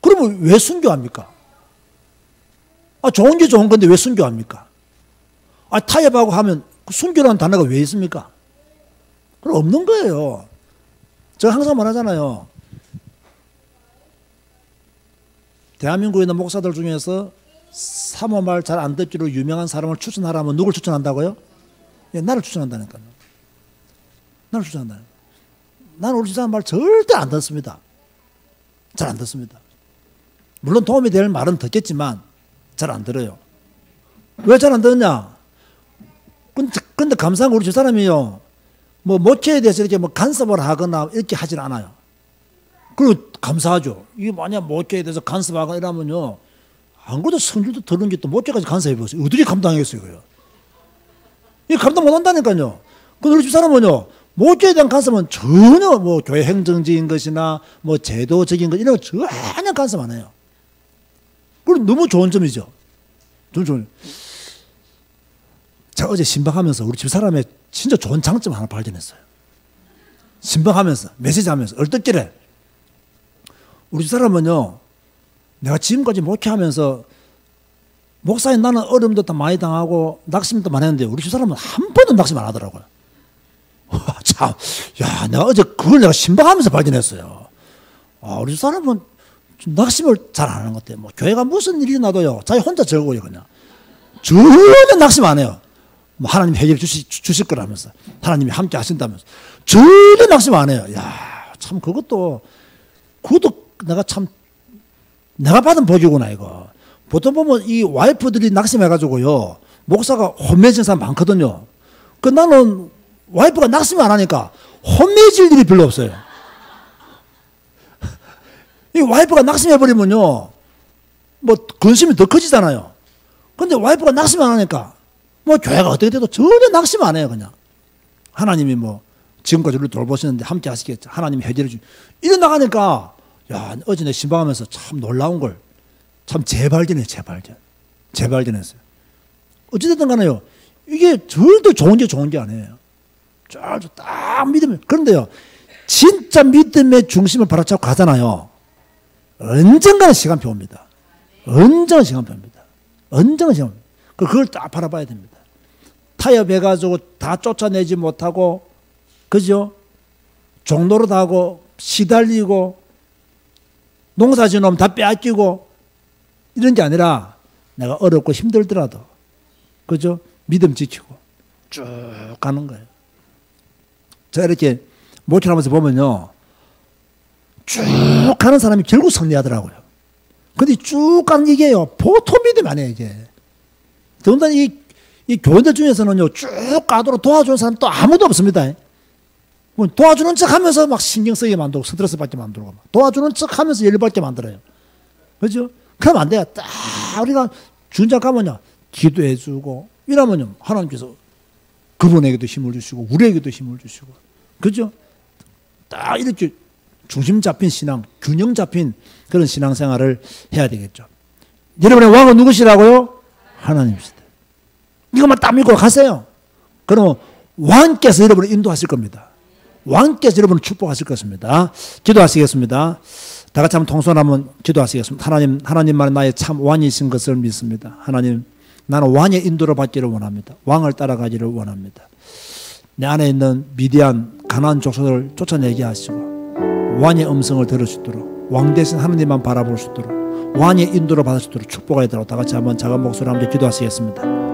그러면 왜 순교합니까? 좋은 게 좋은 건데 왜 순교합니까? 타협하고 하면 순교라는 단어가 왜 있습니까? 그럼 없는 거예요. 제가 항상 말하잖아요. 대한민국에 있는 목사들 중에서 사모 말 잘 안 듣기로 유명한 사람을 추천하라면 누굴 추천한다고요? 예, 나를 추천한다니까요. 나를 추천한다. 나는 우리 집사람 말 절대 안 듣습니다. 잘 안 듣습니다. 물론 도움이 될 말은 듣겠지만 잘 안 들어요. 왜 잘 안 듣냐? 근데 감사한 건 우리 집사람이요, 뭐 목회에 대해서 이렇게 뭐 간섭을 하거나 이렇게 하질 않아요. 그리고 감사하죠. 이게 만약 목회에 대해서 간섭하거나 이러면요, 안 그래도 성질도 들은 게 또 목회까지 간섭해보세요. 어떻게 감당하겠어요, 그요? 이게 감당 못 한다니까요. 근데 우리 집사람은요, 목회에 대한 간섭은 전혀 뭐 교회 행정적인 것이나 뭐 제도적인 것 이런 거 전혀 간섭 안 해요. 그럼 너무 좋은 점이죠. 좋은. 제가 어제 신방하면서 우리 집사람의 진짜 좋은 장점 하나 발견했어요. 신방하면서 메시지하면서 얼떨결에 우리 집사람은요, 내가 지금까지 목회하면서 목사인 나는 어려움도 다 많이 당하고 낙심도 많이 했는데 우리 집사람은 한 번도 낙심 안 하더라고요. 참, 야, 내가 어제 그걸 내가 신방하면서 발견했어요. 우리 집사람은 낙심을 잘 안 하는 것 같아요. 뭐 교회가 무슨 일이 나도요, 자기 혼자 적어요, 그냥. 전혀 낙심 안 해요. 뭐 하나님 해결해 주실 거라면서 하나님이 함께 하신다면서 전혀 낙심 안 해요. 야, 참 그것도 내가 받은 복이구나 이거. 보통 보면 이 와이프들이 낙심해가지고요 목사가 혼매진 사람 많거든요. 그 나는 와이프가 낙심 안 하니까 혼매질 일이 별로 없어요. 이 와이프가 낙심해버리면요 뭐 근심이 더 커지잖아요. 근데 와이프가 낙심 안 하니까 뭐 교회가 어떻게 돼도 전혀 낙심 안 해요. 그냥 하나님이 뭐 지금까지 우리를 돌보시는데 함께 하시겠죠. 하나님이 해결해 주시. 이래 나가니까 야 어제 내 신방하면서 참 놀라운 걸 참 재발견했어요. 어찌됐든 간에요 이게 절대 좋은 게 아니에요. 딱 믿으면. 그런데요 진짜 믿음의 중심을 바로잡고 가잖아요. 언젠가는 시간표 옵니다. 언젠가 시간표 옵니다. 그걸 딱 바라봐야 됩니다. 타협해가지고 다 쫓아내지 못하고 그죠? 종노릇하고 시달리고 농사지은 다 빼앗기고 이런 게 아니라 내가 어렵고 힘들더라도 그죠? 믿음 지키고 쭉 가는 거예요. 제가 이렇게 목회하면서 보면요 쭉 가는 사람이 결국 승리하더라고요. 근데 쭉 가는 이게요 보통 믿음이 아니에요. 이게 더군다나 이 교인들 중에서는요 쭉 가도록 도와주는 사람 또 아무도 없습니다. 도와주는 척 하면서 막 신경 쓰게 만들고 스트레스 받게 만들고 도와주는 척 하면서 열받게 만들어요. 그죠? 그러면 안 돼요. 딱 우리가 준작 가면요 기도해 주고 이러면요 하나님께서 그분에게도 힘을 주시고 우리에게도 힘을 주시고 그죠? 딱 이렇게 중심 잡힌 신앙, 균형 잡힌 그런 신앙생활을 해야 되겠죠. 여러분의 왕은 누구시라고요? 하나님이시다. 이것만 딱 믿고 가세요. 그러면 왕께서 여러분을 인도하실 겁니다. 왕께서 여러분을 축복하실 것입니다. 기도하시겠습니다. 다 같이 한번 통손 한번 기도하시겠습니다. 하나님만 나의 참 왕이신 것을 믿습니다. 하나님, 나는 왕의 인도를 받기를 원합니다. 왕을 따라가기를 원합니다. 내 안에 있는 미디안 가나안 족속을 쫓아내게 하시고 왕의 음성을 들을 수 있도록 왕 대신 하나님만 바라볼 수 있도록 왕의 인도를 받을 수 있도록 축복하도록 다 같이 한번 작은 목소리로 함께 기도하시겠습니다.